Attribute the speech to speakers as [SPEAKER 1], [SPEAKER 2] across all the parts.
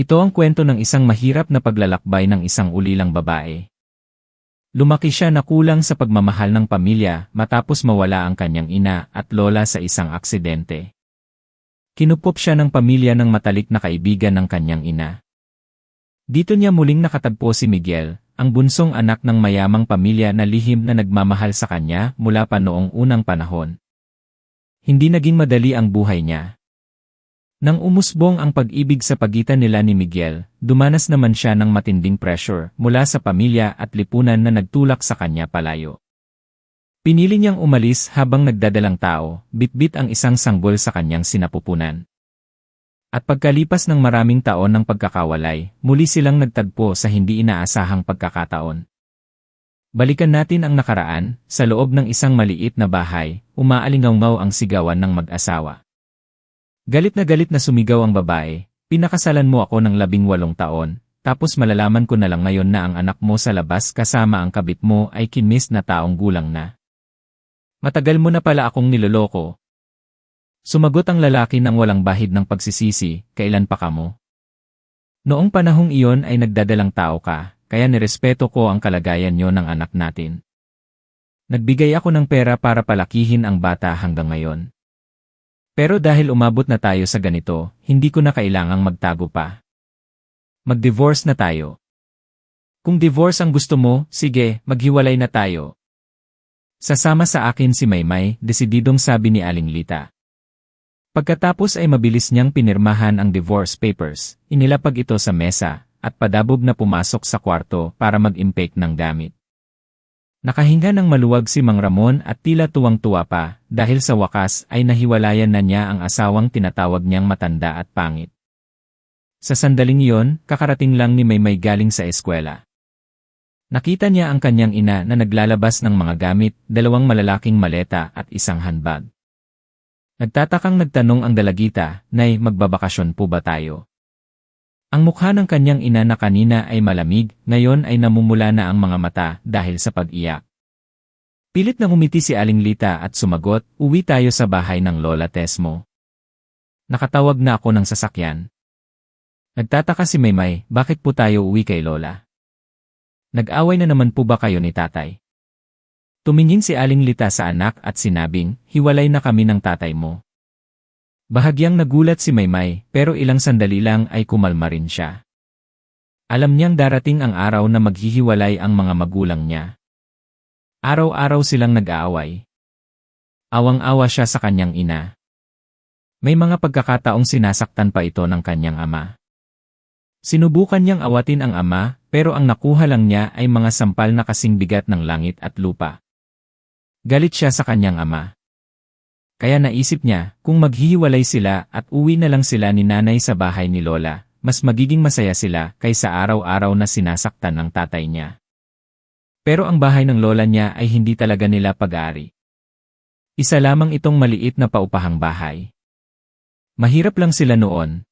[SPEAKER 1] Ito ang kwento ng isang mahirap na paglalakbay ng isang ulilang babae. Lumaki siya na kulang sa pagmamahal ng pamilya matapos mawala ang kanyang ina at lola sa isang aksidente. Kinupop siya ng pamilya ng matalik na kaibigan ng kanyang ina. Dito niya muling nakatagpo si Miguel, ang bunsong anak ng mayamang pamilya na lihim na nagmamahal sa kanya mula pa noong unang panahon. Hindi naging madali ang buhay niya. Nang umusbong ang pag-ibig sa pagitan nila ni Miguel, dumanas naman siya ng matinding pressure mula sa pamilya at lipunan na nagtulak sa kanya palayo. Pinili niyang umalis habang nagdadalang tao, bitbit ang isang sanggol sa kanyang sinapupunan. At pagkalipas ng maraming taon ng pagkakawalay, muli silang nagtagpo sa hindi inaasahang pagkakataon. Balikan natin ang nakaraan, sa loob ng isang maliit na bahay, umaalingaw-ngaw ang sigawan ng mag-asawa. Galit na sumigaw ang babae, pinakasalan mo ako ng 18 taon, tapos malalaman ko na lang ngayon na ang anak mo sa labas kasama ang kabit mo ay kinmis na taong gulang na. Matagal mo na pala akong niloloko. Sumagot ang lalaki ng walang bahid ng pagsisisi, kailan pa kamo? Noong panahong iyon ay nagdadalang tao ka, kaya nirespeto ko ang kalagayan niyo ng anak natin. Nagbigay ako ng pera para palakihin ang bata hanggang ngayon. Pero dahil umabot na tayo sa ganito, hindi ko na kailangang magtago pa. Mag-divorce na tayo. Kung divorce ang gusto mo, sige, maghiwalay na tayo. Sasama sa akin si Maymay, desididong sabi ni Aling Lita. Pagkatapos ay mabilis niyang pinirmahan ang divorce papers, inilapag ito sa mesa, at padabog na pumasok sa kwarto para mag-impake ng gamit. Nakahinga ng maluwag si Mang Ramon at tila tuwang-tuwa pa dahil sa wakas ay nahiwalayan na niya ang asawang tinatawag niyang matanda at pangit. Sa sandaling iyon, kakarating lang ni Maymay galing sa eskwela. Nakita niya ang kanyang ina na naglalabas ng mga gamit, 2 malalaking maleta at isang handbag. Nagtatakang nagtanong ang dalagita, "Nay, magbabakasyon po ba tayo?" Ang mukha ng kanyang ina na kanina ay malamig, ngayon ay namumula na ang mga mata dahil sa pag-iyak. Pilit na ngumiti si Aling Lita at sumagot, "Uwi tayo sa bahay ng Lola Tess mo. Nakatawag na ako ng sasakyan." Nagtataka si Maymay, "Bakit po tayo uwi kay Lola? Nag-away na naman po ba kayo ni tatay?" Tumingin si Aling Lita sa anak at sinabing, "Hiwalay na kami ng tatay mo." Bahagyang nagulat si Maymay, pero ilang sandali lang ay kumalma rin siya. Alam niyang darating ang araw na maghihiwalay ang mga magulang niya. Araw-araw silang nag-aaway. Awang-awa siya sa kanyang ina. May mga pagkakataong sinasaktan pa ito ng kanyang ama. Sinubukan niyang awatin ang ama, pero ang nakuha lang niya ay mga sampal na kasing bigat ng langit at lupa. Galit siya sa kanyang ama. Kaya naisip niya, kung maghihiwalay sila at uwi na lang sila ni nanay sa bahay ni Lola, mas magiging masaya sila kaysa araw-araw na sinasaktan ng tatay niya. Pero ang bahay ng Lola niya ay hindi talaga nila pag-aari. Isa lamang itong maliit na paupahang bahay. Mahirap lang sila noon.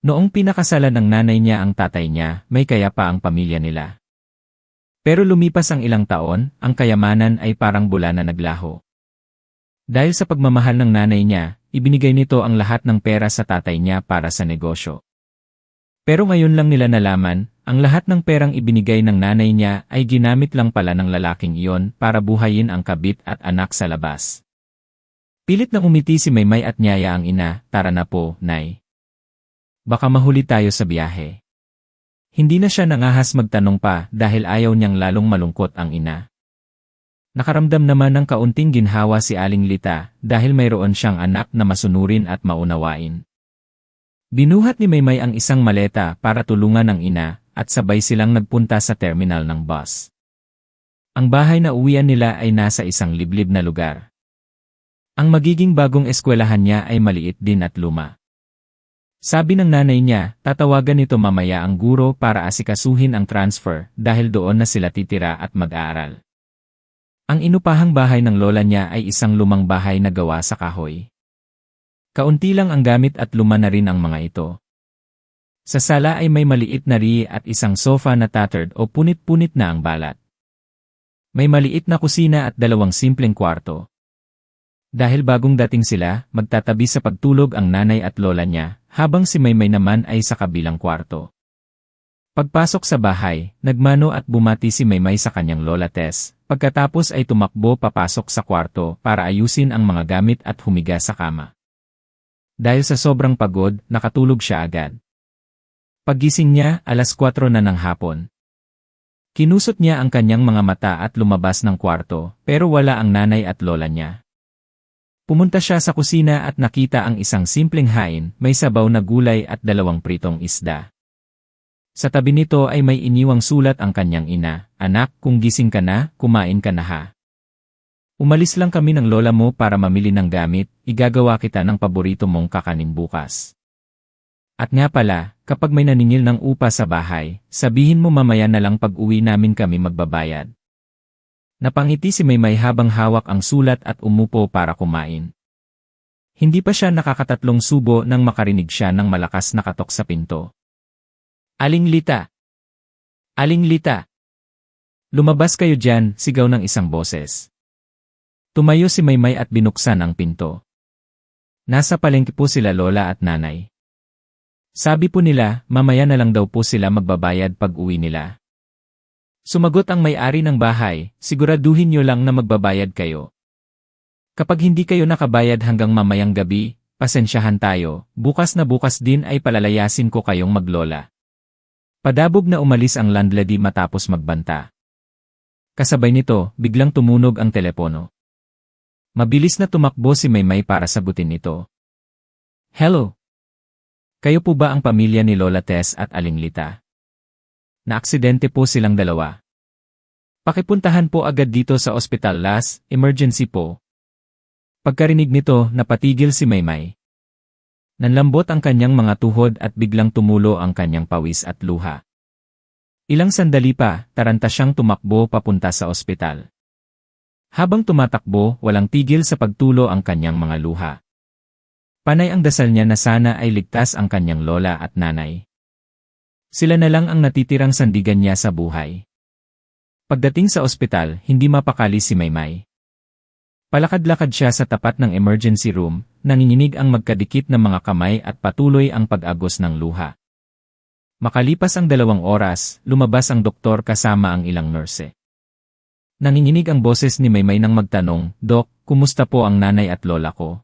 [SPEAKER 1] Noong pinakasalan ng nanay niya ang tatay niya, may kaya pa ang pamilya nila. Pero lumipas ang ilang taon, ang kayamanan ay parang bula na naglaho. Dahil sa pagmamahal ng nanay niya, ibinigay nito ang lahat ng pera sa tatay niya para sa negosyo. Pero ngayon lang nila nalaman, ang lahat ng perang ibinigay ng nanay niya ay ginamit lang pala ng lalaking iyon para buhayin ang kabit at anak sa labas. Pilit na umiti si Maymay at niyaya ang ina, "Tara na po, Nay. Baka mahuli tayo sa biyahe." Hindi na siya nangahas magtanong pa dahil ayaw niyang lalong malungkot ang ina. Nakaramdam naman ng kaunting ginhawa si Aling Lita dahil mayroon siyang anak na masunurin at maunawain. Binuhat ni Maymay ang isang maleta para tulungan ang ina at sabay silang nagpunta sa terminal ng bus. Ang bahay na uwian nila ay nasa isang liblib na lugar. Ang magiging bagong eskwelahan niya ay maliit din at luma. Sabi ng nanay niya, tatawagan nito mamaya ang guro para asikasuhin ang transfer dahil doon na sila titira at mag-aaral. Ang inupahang bahay ng lola niya ay isang lumang bahay na gawa sa kahoy. Kaunti lang ang gamit at luma na rin ang mga ito. Sa sala ay may maliit na ri at isang sofa na tattered o punit-punit na ang balat. May maliit na kusina at 2 simpleng kwarto. Dahil bagong dating sila, magtatabi sa pagtulog ang nanay at lola niya, habang si Maymay naman ay sa kabilang kwarto. Pagpasok sa bahay, nagmano at bumati si Maymay sa kanyang lola Tess, pagkatapos ay tumakbo papasok sa kwarto para ayusin ang mga gamit at humiga sa kama. Dahil sa sobrang pagod, nakatulog siya agad. Paggising niya, 4:00 na ng hapon. Kinusot niya ang kanyang mga mata at lumabas ng kwarto, pero wala ang nanay at lola niya. Pumunta siya sa kusina at nakita ang isang simpleng hain, may sabaw na gulay at 2 pritong isda. Sa tabi nito ay may iniwang sulat ang kanyang ina, "Anak, kung gising ka na, kumain ka na ha. Umalis lang kami ng lola mo para mamili ng gamit, igagawa kita ng paborito mong kakanin bukas. At nga pala, kapag may naningil ng upa sa bahay, sabihin mo mamaya na lang pag-uwi namin kami magbabayad." Napangiti si Maymay habang hawak ang sulat at umupo para kumain. Hindi pa siya nakakatatlong subo nang makarinig siya ng malakas na katok sa pinto. "Aling Lita! Aling Lita! Lumabas kayo dyan," sigaw ng isang boses. Tumayo si Maymay at binuksan ang pinto. Nasa palengke po sila lola at nanay. Sabi po nila, mamaya na lang daw po sila magbabayad pag uwi nila. Sumagot ang may-ari ng bahay, "Siguraduhin nyo lang na magbabayad kayo. Kapag hindi kayo nakabayad hanggang mamayang gabi, pasensyahan tayo, bukas na bukas din ay palalayasin ko kayong maglola." Padabog na umalis ang landlady matapos magbanta. Kasabay nito, biglang tumunog ang telepono. Mabilis na tumakbo si Maymay para sagutin ito. "Hello? Kayo po ba ang pamilya ni Lola Tess at Aling Lita? Naaksidente po silang dalawa. Pakipuntahan po agad dito sa ospital, last emergency po." Pagkarinig nito, napatigil si Maymay. Nanlambot ang kanyang mga tuhod at biglang tumulo ang kanyang pawis at luha. Ilang sandali pa, taranta siyang tumakbo papunta sa ospital. Habang tumatakbo, walang tigil sa pagtulo ang kanyang mga luha. Panay ang dasal niya na sana ay ligtas ang kanyang lola at nanay. Sila na lang ang natitirang sandigan niya sa buhay. Pagdating sa ospital, hindi mapakali si Maymay. Palakad-lakad siya sa tapat ng emergency room, nanginginig ang magkadikit na mga kamay at patuloy ang pag-agos ng luha. Makalipas ang 2 oras, lumabas ang doktor kasama ang ilang nurse. Nanginginig ang boses ni Maymay nang magtanong, "Dok, kumusta po ang nanay at lola ko?"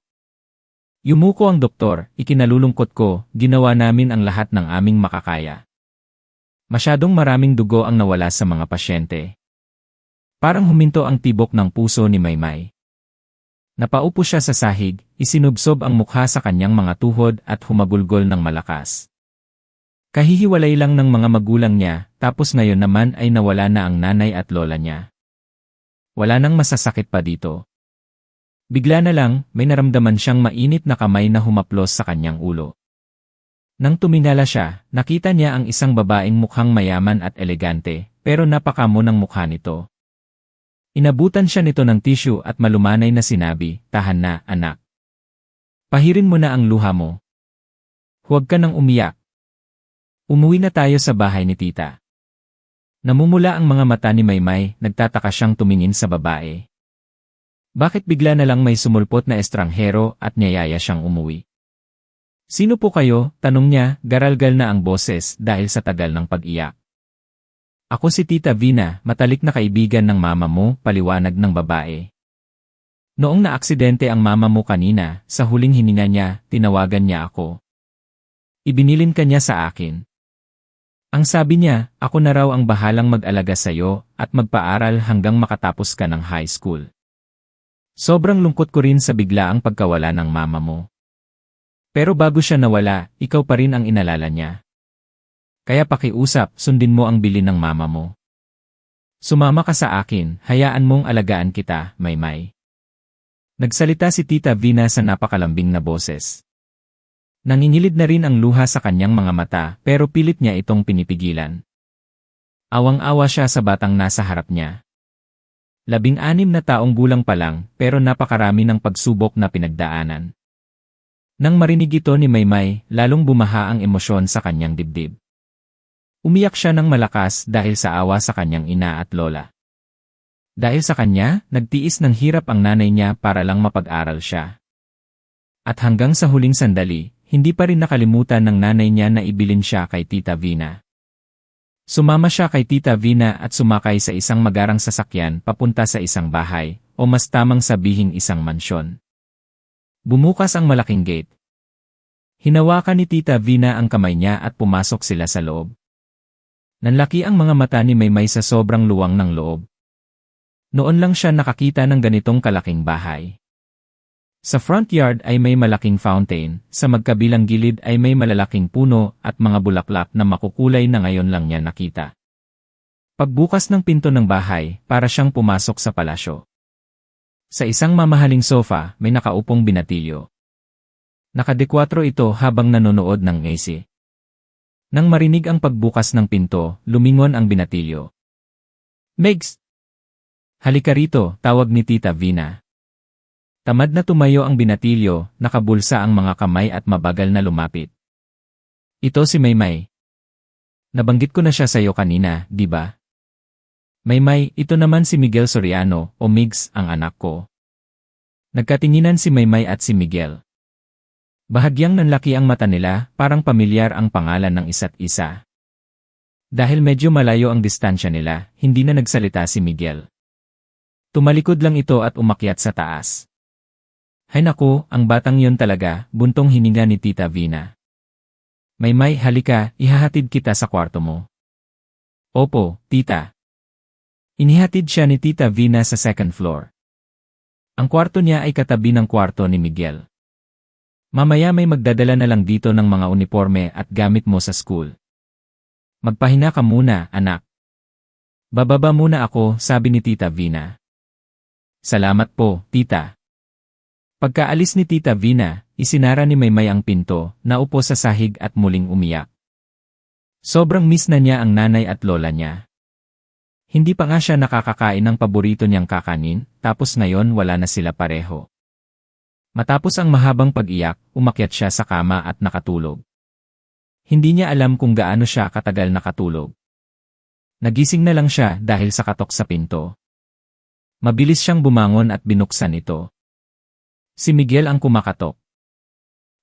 [SPEAKER 1] Yumuko ang doktor, "Ikinalulungkot ko, ginawa namin ang lahat ng aming makakaya. Masyadong maraming dugo ang nawala sa mga pasyente." Parang huminto ang tibok ng puso ni Maymay. Napaupo siya sa sahig, isinubsob ang mukha sa kanyang mga tuhod at humagulgol ng malakas. Kahihiwalay lang ng mga magulang niya, tapos ngayon naman ay nawala na ang nanay at lola niya. Wala nang masasakit pa dito. Bigla na lang, may naramdaman siyang mainit na kamay na humaplos sa kanyang ulo. Nang tumingala siya, nakita niya ang isang babaeng mukhang mayaman at elegante, pero napakamo ng mukha nito. Inabutan siya nito ng tissue at malumanay na sinabi, "Tahan na, anak. Pahirin mo na ang luha mo. Huwag ka nang umiyak. Umuwi na tayo sa bahay ni tita." Namumula ang mga mata ni Maymay, nagtataka siyang tumingin sa babae. Bakit bigla na lang may sumulpot na estranghero at niyayaya siyang umuwi? "Sino po kayo?" tanong niya, garalgal na ang boses dahil sa tagal ng pag-iyak. "Ako si Tita Vina, matalik na kaibigan ng mama mo," paliwanag ng babae. "Noong naaksidente ang mama mo kanina, sa huling hininga niya, tinawagan niya ako. Ibinilin ka niya sa akin. Ang sabi niya, ako na raw ang bahalang mag-alaga sa'yo at magpaaral hanggang makatapos ka ng high school. Sobrang lungkot ko rin sa biglaang pagkawala ng mama mo. Pero bago siya nawala, ikaw pa rin ang inalala niya. Kaya pakiusap, sundin mo ang bilin ng mama mo. Sumama ka sa akin, hayaan mong alagaan kita, Maymay." Nagsalita si Tita Vina sa napakalambing na boses. Nangingilid na rin ang luha sa kanyang mga mata pero pilit niya itong pinipigilan. Awang-awa siya sa batang nasa harap niya. 16 na taong gulang pa lang pero napakarami ng pagsubok na pinagdaanan. Nang marinig ito ni Maymay, lalong bumaha ang emosyon sa kanyang dibdib. Umiyak siya ng malakas dahil sa awa sa kanyang ina at lola. Dahil sa kanya, nagtiis ng hirap ang nanay niya para lang mapag-aral siya. At hanggang sa huling sandali, hindi pa rin nakalimutan ng nanay niya na ibilin siya kay Tita Vina. Sumama siya kay Tita Vina at sumakay sa isang magarang sasakyan papunta sa isang bahay, o mas tamang sabihing isang mansyon. Bumukas ang malaking gate. Hinawakan ni Tita Vina ang kamay niya at pumasok sila sa loob. Nanlaki ang mga mata ni Maymay sa sobrang luwang ng loob. Noon lang siya nakakita ng ganitong kalaking bahay. Sa front yard ay may malaking fountain, sa magkabilang gilid ay may malalaking puno at mga bulaklak na makukulay na ngayon lang niya nakita. Pagbukas ng pinto ng bahay, para siyang pumasok sa palasyo. Sa isang mamahaling sofa, may nakaupong binatilyo. Nakadekwatro ito habang nanonood ng AC. Nang marinig ang pagbukas ng pinto, lumingon ang binatilyo. "Megs! Halika rito," tawag ni Tita Vina. Tamad na tumayo ang binatilyo, nakabulsa ang mga kamay at mabagal na lumapit. "Ito si Maymay. Nabanggit ko na siya sa'yo kanina, di ba?" "Maymay, ito naman si Miguel Soriano, o Migs, ang anak ko." Nagkatinginan si Maymay at si Miguel. Bahagyang nanlaki ang mata nila, parang pamilyar ang pangalan ng isa't isa. Dahil medyo malayo ang distansya nila, hindi na nagsalita si Miguel. Tumalikod lang ito at umakyat sa taas. "Hay naku, ang batang yon talaga," buntong hininga ni Tita Vina. "Maymay, halika, ihahatid kita sa kwarto mo." "Opo, tita." Inihatid siya ni Tita Vina sa second floor. Ang kwarto niya ay katabi ng kwarto ni Miguel. "Mamaya may magdadala na lang dito ng mga uniforme at gamit mo sa school. Magpahinga ka muna, anak." "Bababa muna ako," sabi ni Tita Vina. "Salamat po, tita." Pagkaalis ni Tita Vina, isinara ni Maymay ang pinto, naupo sa sahig at muling umiyak. Sobrang miss na niya ang nanay at lola niya. Hindi pa nga siya nakakakain ng paborito niyang kakanin, tapos ngayon wala na sila pareho. Matapos ang mahabang pag-iyak, umakyat siya sa kama at nakatulog. Hindi niya alam kung gaano siya katagal nakatulog. Nagising na lang siya dahil sa katok sa pinto. Mabilis siyang bumangon at binuksan ito. Si Miguel ang kumakatok.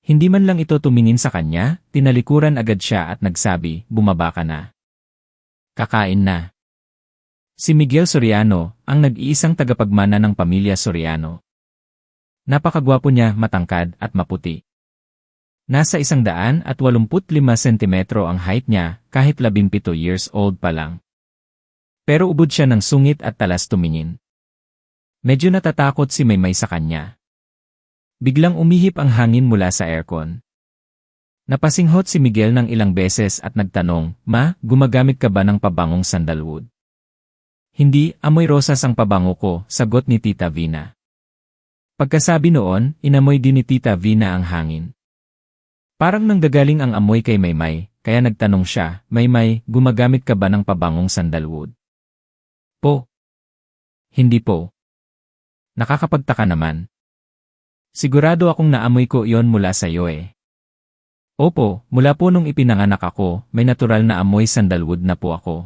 [SPEAKER 1] Hindi man lang ito tumingin sa kanya, tinalikuran agad siya at nagsabi, "Bumaba ka na. Kakain na." Si Miguel Soriano, ang nag-iisang tagapagmana ng pamilya Soriano. Napakagwapo niya, matangkad at maputi. Nasa 185 sentimetro ang height niya, kahit 17 years old pa lang. Pero ubod siya ng sungit at talas tumingin. Medyo natatakot si Maymay sa kanya. Biglang umihip ang hangin mula sa aircon. Napasinghot si Miguel ng ilang beses at nagtanong, "Ma, gumagamit ka ba ng pabangong sandalwood?" "Hindi, amoy rosas ang pabango ko," sagot ni Tita Vina. Pagkasabi noon, inamoy din ni Tita Vina ang hangin. Parang nanggagaling ang amoy kay Maymay, kaya nagtanong siya, "Maymay, gumagamit ka ba ng pabangong sandalwood?" "Po." "Hindi po." "Nakakapagtaka naman. Sigurado akong naamoy ko iyon mula sa iyo eh." "Opo, mula po nung ipinanganak ako, may natural na amoy sandalwood na po ako."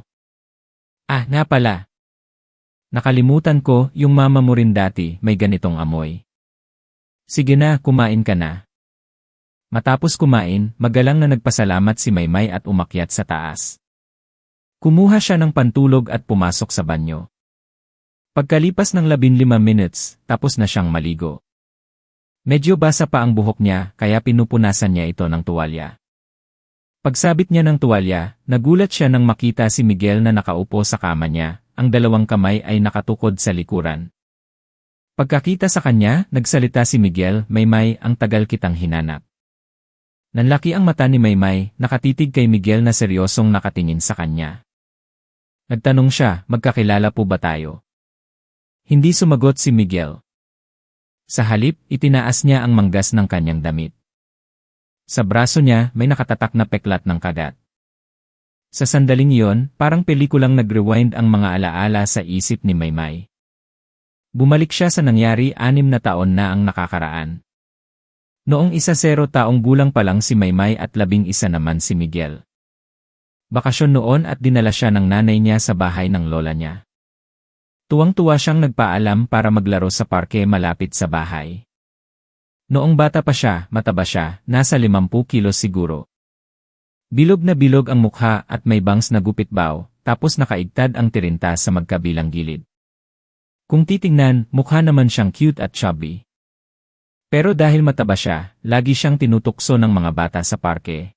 [SPEAKER 1] "Ah, nga pala. Nakalimutan ko, yung mama mo rin dati may ganitong amoy." "Sige na, kumain ka na." Matapos kumain, magalang na nagpasalamat si Maymay at umakyat sa taas. Kumuha siya ng pantulog at pumasok sa banyo. Pagkalipas ng 15 minutes, tapos na siyang maligo. Medyo basa pa ang buhok niya, kaya pinupunasan niya ito ng tuwalya. Pagsabit niya ng tuwalya, nagulat siya nang makita si Miguel na nakaupo sa kama niya, ang dalawang kamay ay nakatukod sa likuran. Pagkakita sa kanya, nagsalita si Miguel, "Maymay, ang tagal kitang hinanap." Nanlaki ang mata ni Maymay, nakatitig kay Miguel na seryosong nakatingin sa kanya. Nagtanong siya, "Magkakilala po ba tayo?" Hindi sumagot si Miguel. Sa halip, itinaas niya ang manggas ng kanyang damit. Sa braso niya, may nakatatak na peklat ng kagat. Sa sandaling iyon, parang pelikulang nag-rewind ang mga alaala sa isip ni Maymay. Bumalik siya sa nangyari 6 na taon na ang nakakaraan. Noong 10 taong gulang pa lang si Maymay at 11 naman si Miguel. Bakasyon noon at dinala siya ng nanay niya sa bahay ng lola niya. Tuwang-tuwa siyang nagpaalam para maglaro sa parke malapit sa bahay. Noong bata pa siya, mataba siya, nasa 50 kilos siguro. Bilog na bilog ang mukha at may bangs na gupit-baw, tapos nakaigtad ang tirinta sa magkabilang gilid. Kung titingnan, mukha naman siyang cute at chubby. Pero dahil mataba siya, lagi siyang tinutukso ng mga bata sa parke.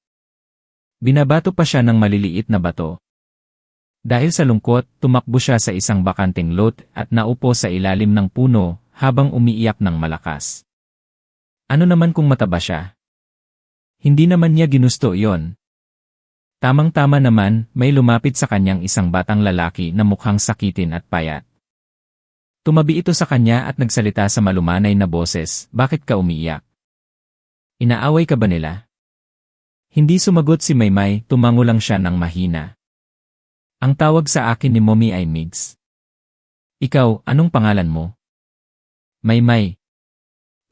[SPEAKER 1] Binabato pa siya ng maliliit na bato. Dahil sa lungkot, tumakbo siya sa isang bakanting lot at naupo sa ilalim ng puno habang umiiyak ng malakas. Ano naman kung mataba siya? Hindi naman niya ginusto iyon. Tamang-tama naman, may lumapit sa kanyang isang batang lalaki na mukhang sakitin at payat. Tumabi ito sa kanya at nagsalita sa malumanay na boses, "Bakit ka umiiyak? Inaaway ka ba nila?" Hindi sumagot si Maymay, tumango lang siya ng mahina. "Ang tawag sa akin ni Mommy ay Migs." "Ikaw, anong pangalan mo?" "Maymay."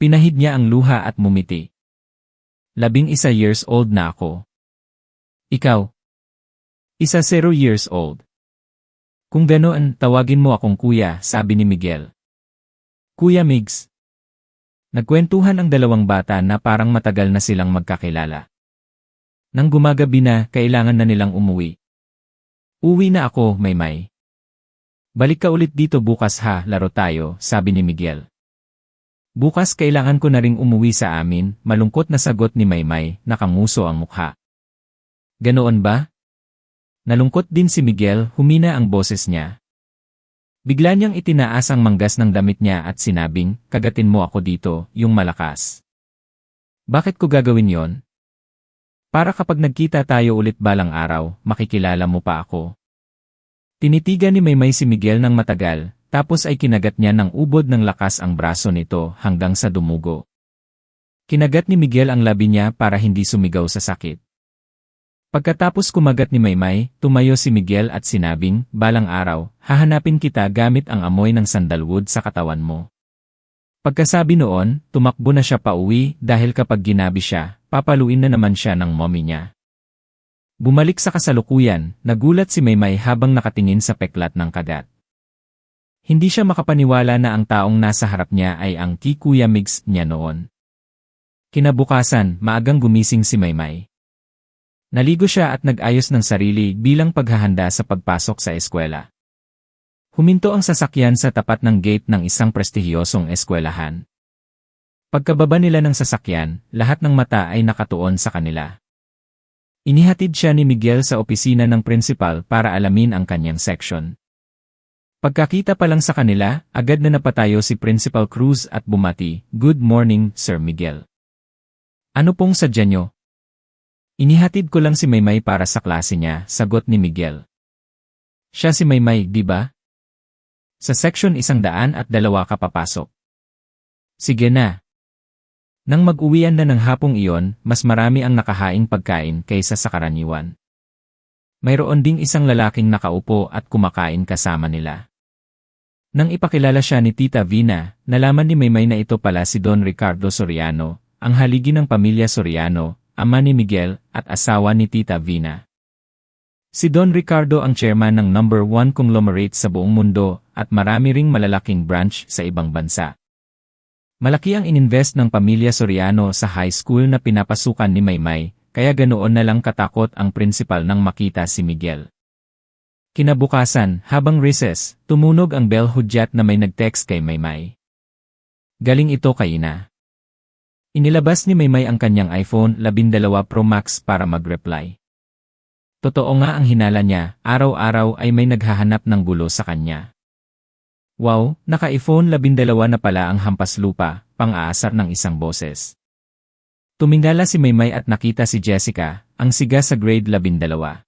[SPEAKER 1] Pinahid niya ang luha at mumiti. 11 years old na ako. "Ikaw?" 0 years old. "Kung ganoon, tawagin mo akong kuya," sabi ni Miguel. "Kuya Migs." Nagkwentuhan ang dalawang bata na parang matagal na silang magkakilala. Nang gumagabi na, kailangan na nilang umuwi. "Uwi na ako, Maymay." "Balik ka ulit dito bukas ha, laro tayo," sabi ni Miguel. "Bukas kailangan ko na ring umuwi sa amin," malungkot na sagot ni Maymay, nakanguso ang mukha. "Ganoon ba?" Nalungkot din si Miguel, humina ang boses niya. Bigla niyang itinaas ang manggas ng damit niya at sinabing, "Kagatin mo ako dito, yung malakas." "Bakit ko gagawin yon?" "Para kapag nagkita tayo ulit balang araw, makikilala mo pa ako." Tinitigan ni Maymay si Miguel ng matagal, tapos ay kinagat niya ng ubod ng lakas ang braso nito hanggang sa dumugo. Kinagat ni Miguel ang labi niya para hindi sumigaw sa sakit. Pagkatapos kumagat ni Maymay, tumayo si Miguel at sinabing, "Balang araw, hahanapin kita gamit ang amoy ng sandalwood sa katawan mo." Pagkasabi noon, tumakbo na siya pauwi dahil kapag ginabi siya, papaluin na naman siya ng mommy niya. Bumalik sa kasalukuyan, nagulat si Maymay habang nakatingin sa peklat ng kagat. Hindi siya makapaniwala na ang taong nasa harap niya ay ang Kuya Migs niya noon. Kinabukasan, maagang gumising si Maymay. Naligo siya at nag-ayos ng sarili bilang paghahanda sa pagpasok sa eskwela. Huminto ang sasakyan sa tapat ng gate ng isang prestihiyosong eskwelahan. Pagkababa nila ng sasakyan, lahat ng mata ay nakatuon sa kanila. Inihatid siya ni Miguel sa opisina ng principal para alamin ang kanyang section. Pagkakita pa lang sa kanila, agad na napatayo si Principal Cruz at bumati, "Good morning, Sir Miguel." "Ano pong sadya nyo?" "Inihatid ko lang si Maymay para sa klase niya," sagot ni Miguel. "Siya si Maymay, di ba? Sa section 102 ka papasok." "Sige na." Nang mag-uwian na ng hapong iyon, mas marami ang nakahaing pagkain kaysa sa karaniwan. Mayroon ding isang lalaking nakaupo at kumakain kasama nila. Nang ipakilala siya ni Tita Vina, nalaman ni Maymay na ito pala si Don Ricardo Soriano, ang haligi ng pamilya Soriano, ama ni Miguel, at asawa ni Tita Vina. Si Don Ricardo ang chairman ng number 1 conglomerate sa buong mundo at marami ring malalaking branch sa ibang bansa. Malaki ang ininvest ng pamilya Soriano sa high school na pinapasukan ni Maymay, kaya ganoon na lang katakot ang principal nang makita si Miguel. Kinabukasan, habang recess, tumunog ang bell hudyat na may nag-text kay Maymay. Galing ito kay Ina. Inilabas ni Maymay ang kanyang iPhone 12 Pro Max para mag-reply. Totoo nga ang hinala niya, araw-araw ay may naghahanap ng gulo sa kanya. Wow, naka-iPhone 12 na pala ang hampas lupa, pang-aasar ng isang boses. Tumingala si Maymay at nakita si Jessica, ang siga sa grade 12.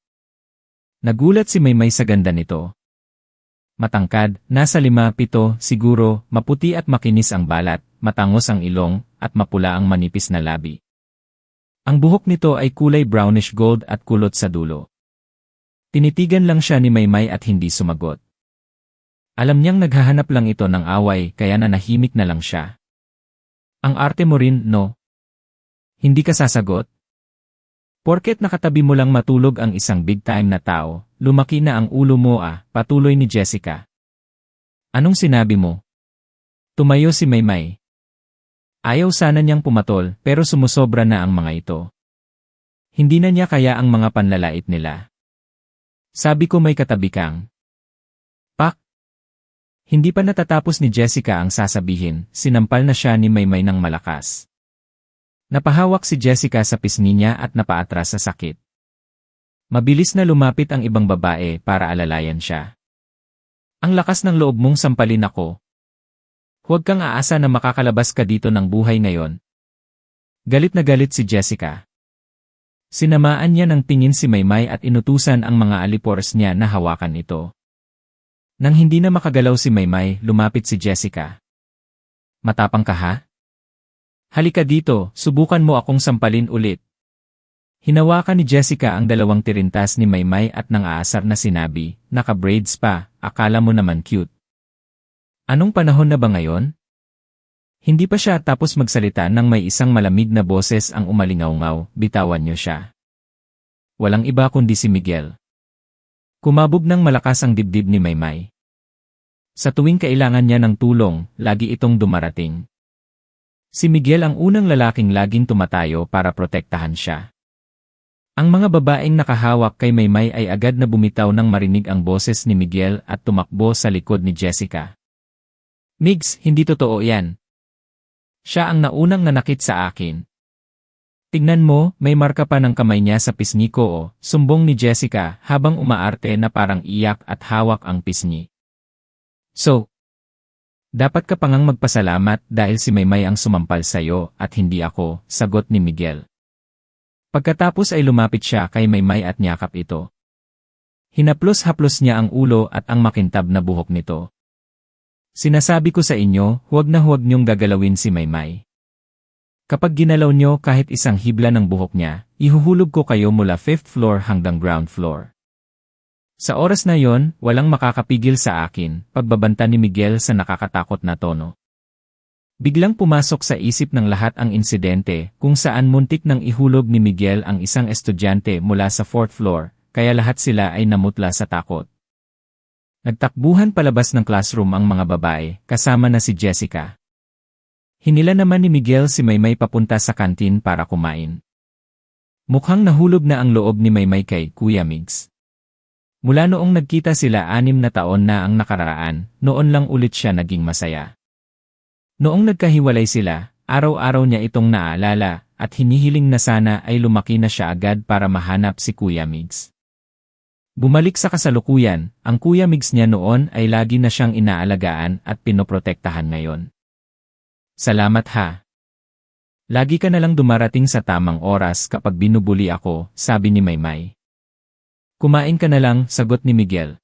[SPEAKER 1] Nagulat si Maymay sa ganda nito. Matangkad, nasa 5'7" siguro, maputi at makinis ang balat, matangos ang ilong, at mapula ang manipis na labi. Ang buhok nito ay kulay brownish gold at kulot sa dulo. Tinitigan lang siya ni Maymay at hindi sumagot. Alam niyang naghahanap lang ito ng away kaya nanahimik na lang siya. "Ang arte mo rin, no? Hindi ka sasagot? Porket nakatabi mo lang matulog ang isang big-time na tao, lumaki na ang ulo mo patuloy ni Jessica. "Anong sinabi mo?" Tumayo si Maymay. Ayaw sana niyang pumatol pero sumusobra na ang mga ito. Hindi na niya kaya ang mga panlalait nila. Sabi ko may katabi kang. Pak! Hindi pa natatapos ni Jessica ang sasabihin, sinampal na siya ni Maymay ng malakas. Napahawak si Jessica sa pisngi niya at napaatras sa sakit. Mabilis na lumapit ang ibang babae para alalayan siya. Ang lakas ng loob mong sampalin ako. Huwag kang aasa na makakalabas ka dito ng buhay ngayon. Galit na galit si Jessica. Sinamaan niya ng tingin si Maymay at inutusan ang mga alipores niya na hawakan ito. Nang hindi na makagalaw si Maymay, lumapit si Jessica. Matapang ka ha? Halika dito, subukan mo akong sampalin ulit. Hinawakan ni Jessica ang dalawang tirintas ni Maymay at nang aasar na sinabi, naka-braids pa, akala mo naman cute. Anong panahon na ba ngayon? Hindi pa siya tapos magsalita nang may isang malamig na boses ang umalingaw-ngaw, bitawan niyo siya. Walang iba kundi si Miguel. Kumabog ng malakas ang dibdib ni Maymay. Sa tuwing kailangan niya ng tulong, lagi itong dumarating. Si Miguel ang unang lalaking laging tumatayo para protektahan siya. Ang mga babaeng nakahawak kay Maymay ay agad na bumitaw nang marinig ang boses ni Miguel at tumakbo sa likod ni Jessica. Migs, hindi totoo yan. Siya ang naunang nanakit sa akin. Tignan mo, may marka pa ng kamay niya sa pisngi ko sumbong ni Jessica habang umaarte na parang iyak at hawak ang pisngi. So, dapat ka pangang magpasalamat dahil si Maymay ang sumampal sa'yo at hindi ako, sagot ni Miguel. Pagkatapos ay lumapit siya kay Maymay at niyakap ito. Hinaplos-haplos niya ang ulo at ang makintab na buhok nito. Sinasabi ko sa inyo, huwag na huwag niyong gagalawin si Maymay. Kapag ginalaw niyo kahit isang hibla ng buhok niya, ihuhulog ko kayo mula 5th floor hanggang ground floor. Sa oras na yon, walang makakapigil sa akin, pagbabanta ni Miguel sa nakakatakot na tono. Biglang pumasok sa isip ng lahat ang insidente kung saan muntik nang ihulog ni Miguel ang isang estudyante mula sa 4th floor, kaya lahat sila ay namutla sa takot. Nagtakbuhan palabas ng classroom ang mga babae, kasama na si Jessica. Hinila naman ni Miguel si Maymay papunta sa kantin para kumain. Mukhang nahulog na ang loob ni Maymay kay Kuya Migs. Mula noong nagkita sila 6 na taon na ang nakararaan, noon lang ulit siya naging masaya. Noong nagkahiwalay sila, araw-araw niya itong naaalala at hinihiling na sana ay lumaki na siya agad para mahanap si Kuya Migs. Bumalik sa kasalukuyan, ang Kuya Migs niya noon ay lagi na siyang inaalagaan at pinoprotektahan ngayon. Salamat ha. Lagi ka nalang dumarating sa tamang oras kapag binubuli ako, sabi ni Maymay. Kumain ka na lang, sagot ni Miguel.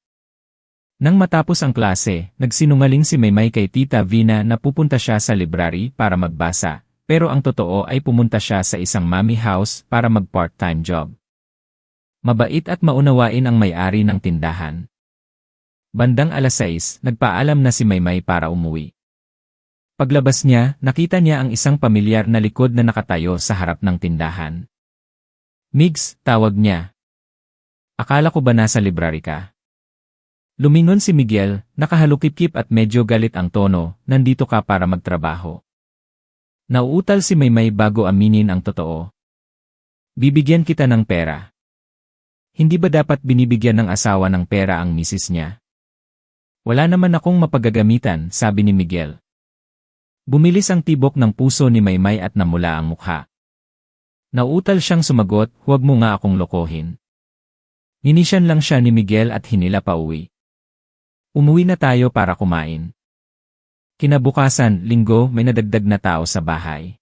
[SPEAKER 1] Nang matapos ang klase, nagsinungaling si Maymay kay Tita Vina na pupunta siya sa library para magbasa, pero ang totoo ay pumunta siya sa isang mommy house para mag-part-time job. Mabait at maunawain ang may-ari ng tindahan. Bandang 6:00, nagpaalam na si Maymay para umuwi. Paglabas niya, nakita niya ang isang pamilyar na likod na nakatayo sa harap ng tindahan. Migs, tawag niya. Akala ko ba nasa library ka? Lumingon si Miguel, nakahalukip-kip at medyo galit ang tono, nandito ka para magtrabaho. Nauutal si Maymay bago aminin ang totoo. Bibigyan kita ng pera. Hindi ba dapat binibigyan ng asawa ng pera ang misis niya? Wala naman akong mapagagamitan, sabi ni Miguel. Bumilis ang tibok ng puso ni Maymay at namula ang mukha. Nauutal siyang sumagot, huwag mo nga akong lokohin. Ninisyan lang siya ni Miguel at hinila pa uwi. Umuwi na tayo para kumain. Kinabukasan, Linggo, may nadagdag na tao sa bahay.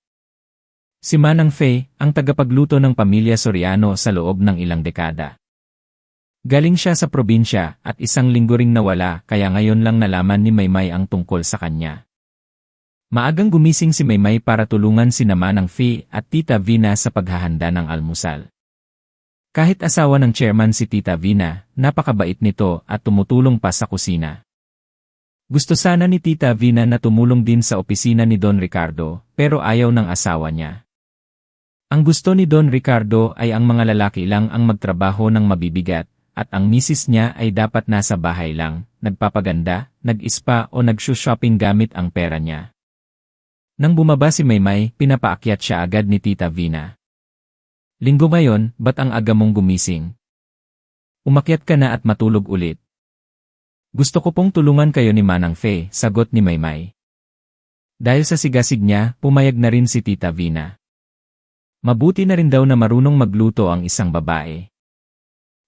[SPEAKER 1] Si Manang Faye, ang tagapagluto ng pamilya Soriano sa loob ng ilang dekada. Galing siya sa probinsya at isang linggo ring nawala kaya ngayon lang nalaman ni Maymay ang tungkol sa kanya. Maagang gumising si Maymay para tulungan si Manang Faye at Tita Vina sa paghahanda ng almusal. Kahit asawa ng chairman si Tita Vina, napakabait nito at tumutulong pa sa kusina. Gusto sana ni Tita Vina na tumulong din sa opisina ni Don Ricardo, pero ayaw ng asawa niya. Ang gusto ni Don Ricardo ay ang mga lalaki lang ang magtrabaho ng mabibigat, at ang misis niya ay dapat nasa bahay lang, nagpapaganda, nag-spa o nag-shopping gamit ang pera niya. Nang bumaba si Maymay, pinapaakyat siya agad ni Tita Vina. Linggo ngayon, ba't ang aga mong gumising? Umakyat ka na at matulog ulit. Gusto ko pong tulungan kayo ni Manang Fe, sagot ni Maymay. Dahil sa sigasig niya, pumayag na rin si Tita Vina. Mabuti na rin daw na marunong magluto ang isang babae.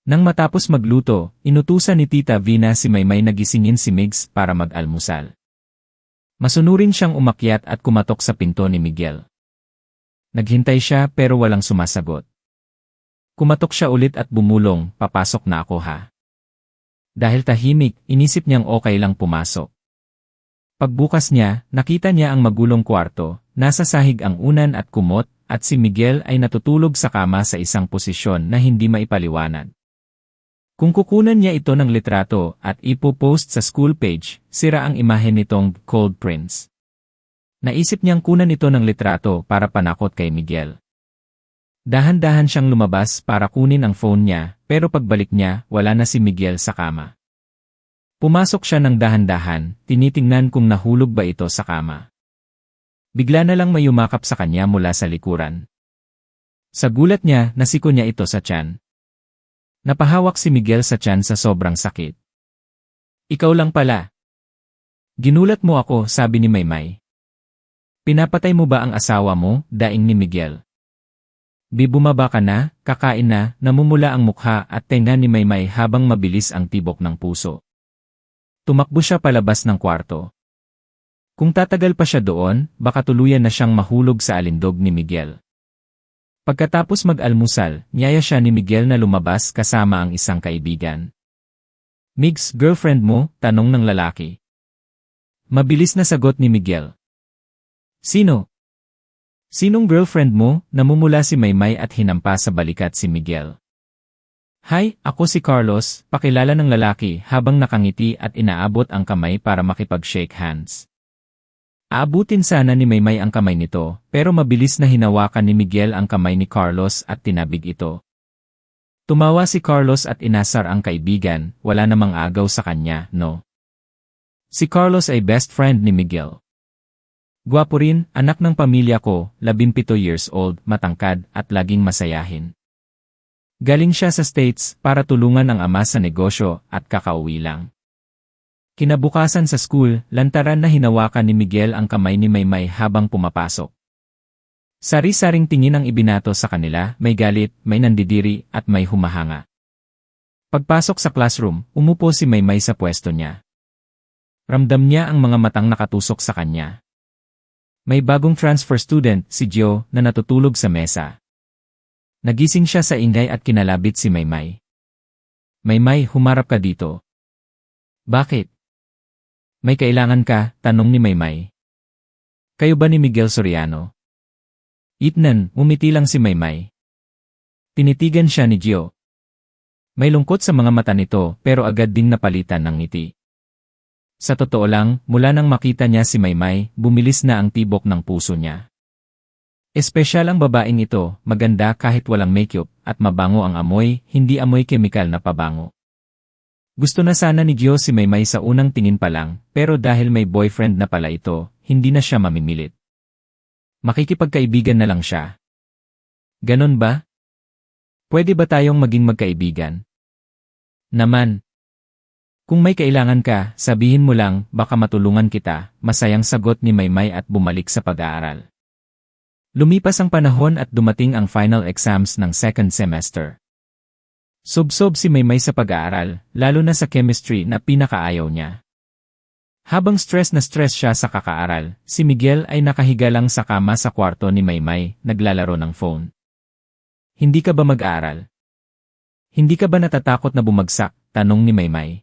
[SPEAKER 1] Nang matapos magluto, inutusan ni Tita Vina si Maymay na gisingin si Migs para mag-almusal. Masunurin siyang umakyat at kumatok sa pinto ni Miguel. Naghintay siya pero walang sumasagot. Kumatok siya ulit at bumulong, papasok na ako ha. Dahil tahimik, inisip niyang okay lang pumasok. Pagbukas niya, nakita niya ang magulong kwarto, nasa sahig ang unan at kumot, at si Miguel ay natutulog sa kama sa isang posisyon na hindi maipaliwanag. Kung kukunan niya ito ng litrato at ipopost sa school page, sira ang imahe nitong Cold Prince. Naisip niyang kunan ito ng litrato para panakot kay Miguel. Dahan-dahan siyang lumabas para kunin ang phone niya, pero pagbalik niya, wala na si Miguel sa kama. Pumasok siya ng dahan-dahan, tinitingnan kung nahulog ba ito sa kama. Bigla na lang may yumakap sa kanya mula sa likuran. Sa gulat niya, nasiko niya ito sa tiyan. Napahawak si Miguel sa tiyan sa sobrang sakit. Ikaw lang pala. Ginulat mo ako, sabi ni Maymay. Pinapatay mo ba ang asawa mo, daing ni Miguel? Bumaba ka na, kakain na, namumula ang mukha at tenga ni Maymay habang mabilis ang tibok ng puso. Tumakbo siya palabas ng kwarto. Kung tatagal pa siya doon, baka tuluyan na siyang mahulog sa alindog ni Miguel. Pagkatapos mag-almusal, niyaya siya ni Miguel na lumabas kasama ang isang kaibigan. Migs, girlfriend mo? Tanong ng lalaki. Mabilis na sagot ni Miguel. Sino? Sinong girlfriend mo? Namumula si Maymay at hinampa sa balikat si Miguel. Hi, ako si Carlos, pakilala ng lalaki habang nakangiti at inaabot ang kamay para makipag-shake hands. Aabutin sana ni Maymay ang kamay nito, pero mabilis na hinawakan ni Miguel ang kamay ni Carlos at tinabig ito. Tumawa si Carlos at inasar ang kaibigan, wala namang agaw sa kanya, no? Si Carlos ay best friend ni Miguel. Gwapo rin, anak ng pamilya ko, 17 years old, matangkad, at laging masayahin. Galing siya sa States para tulungan ang ama sa negosyo at kakauwi lang. Kinabukasan sa school, lantaran na hinawakan ni Miguel ang kamay ni Maymay habang pumapasok. Sari-saring tingin ang ibinato sa kanila, may galit, may nandidiri, at may humahanga. Pagpasok sa classroom, umupo si Maymay sa pwesto niya. Ramdam niya ang mga matang nakatusok sa kanya. May bagong transfer student, si Gio, na natutulog sa mesa. Nagising siya sa ingay at kinalabit si Maymay. Maymay, humarap ka dito. Bakit? May kailangan ka? Tanong ni Maymay. Kayo ba ni Miguel Soriano? Itnan, umiti lang si Maymay. Tinitigan siya ni Gio. May lungkot sa mga mata nito pero agad ding napalitan ng ngiti. Sa totoo lang, mula nang makita niya si Maymay, bumilis na ang tibok ng puso niya. Espesyal ang babaeng ito, maganda kahit walang makeup, at mabango ang amoy, hindi amoy kemikal na pabango. Gusto na sana ni Gio si Maymay sa unang tingin pa lang, pero dahil may boyfriend na pala ito, hindi na siya mamimilit. Makikipagkaibigan na lang siya. Ganon ba? Pwede ba tayong maging magkaibigan? Naman. Kung may kailangan ka, sabihin mo lang, baka matulungan kita, masayang sagot ni Maymay at bumalik sa pag-aaral. Lumipas ang panahon at dumating ang final exams ng second semester. Subsob si Maymay sa pag-aaral, lalo na sa chemistry na pinakaayaw niya. Habang stress na stress siya sa kakaaral, si Miguel ay nakahiga lang sa kama sa kwarto ni Maymay, naglalaro ng phone. Hindi ka ba mag-aaral? Hindi ka ba natatakot na bumagsak? Tanong ni Maymay.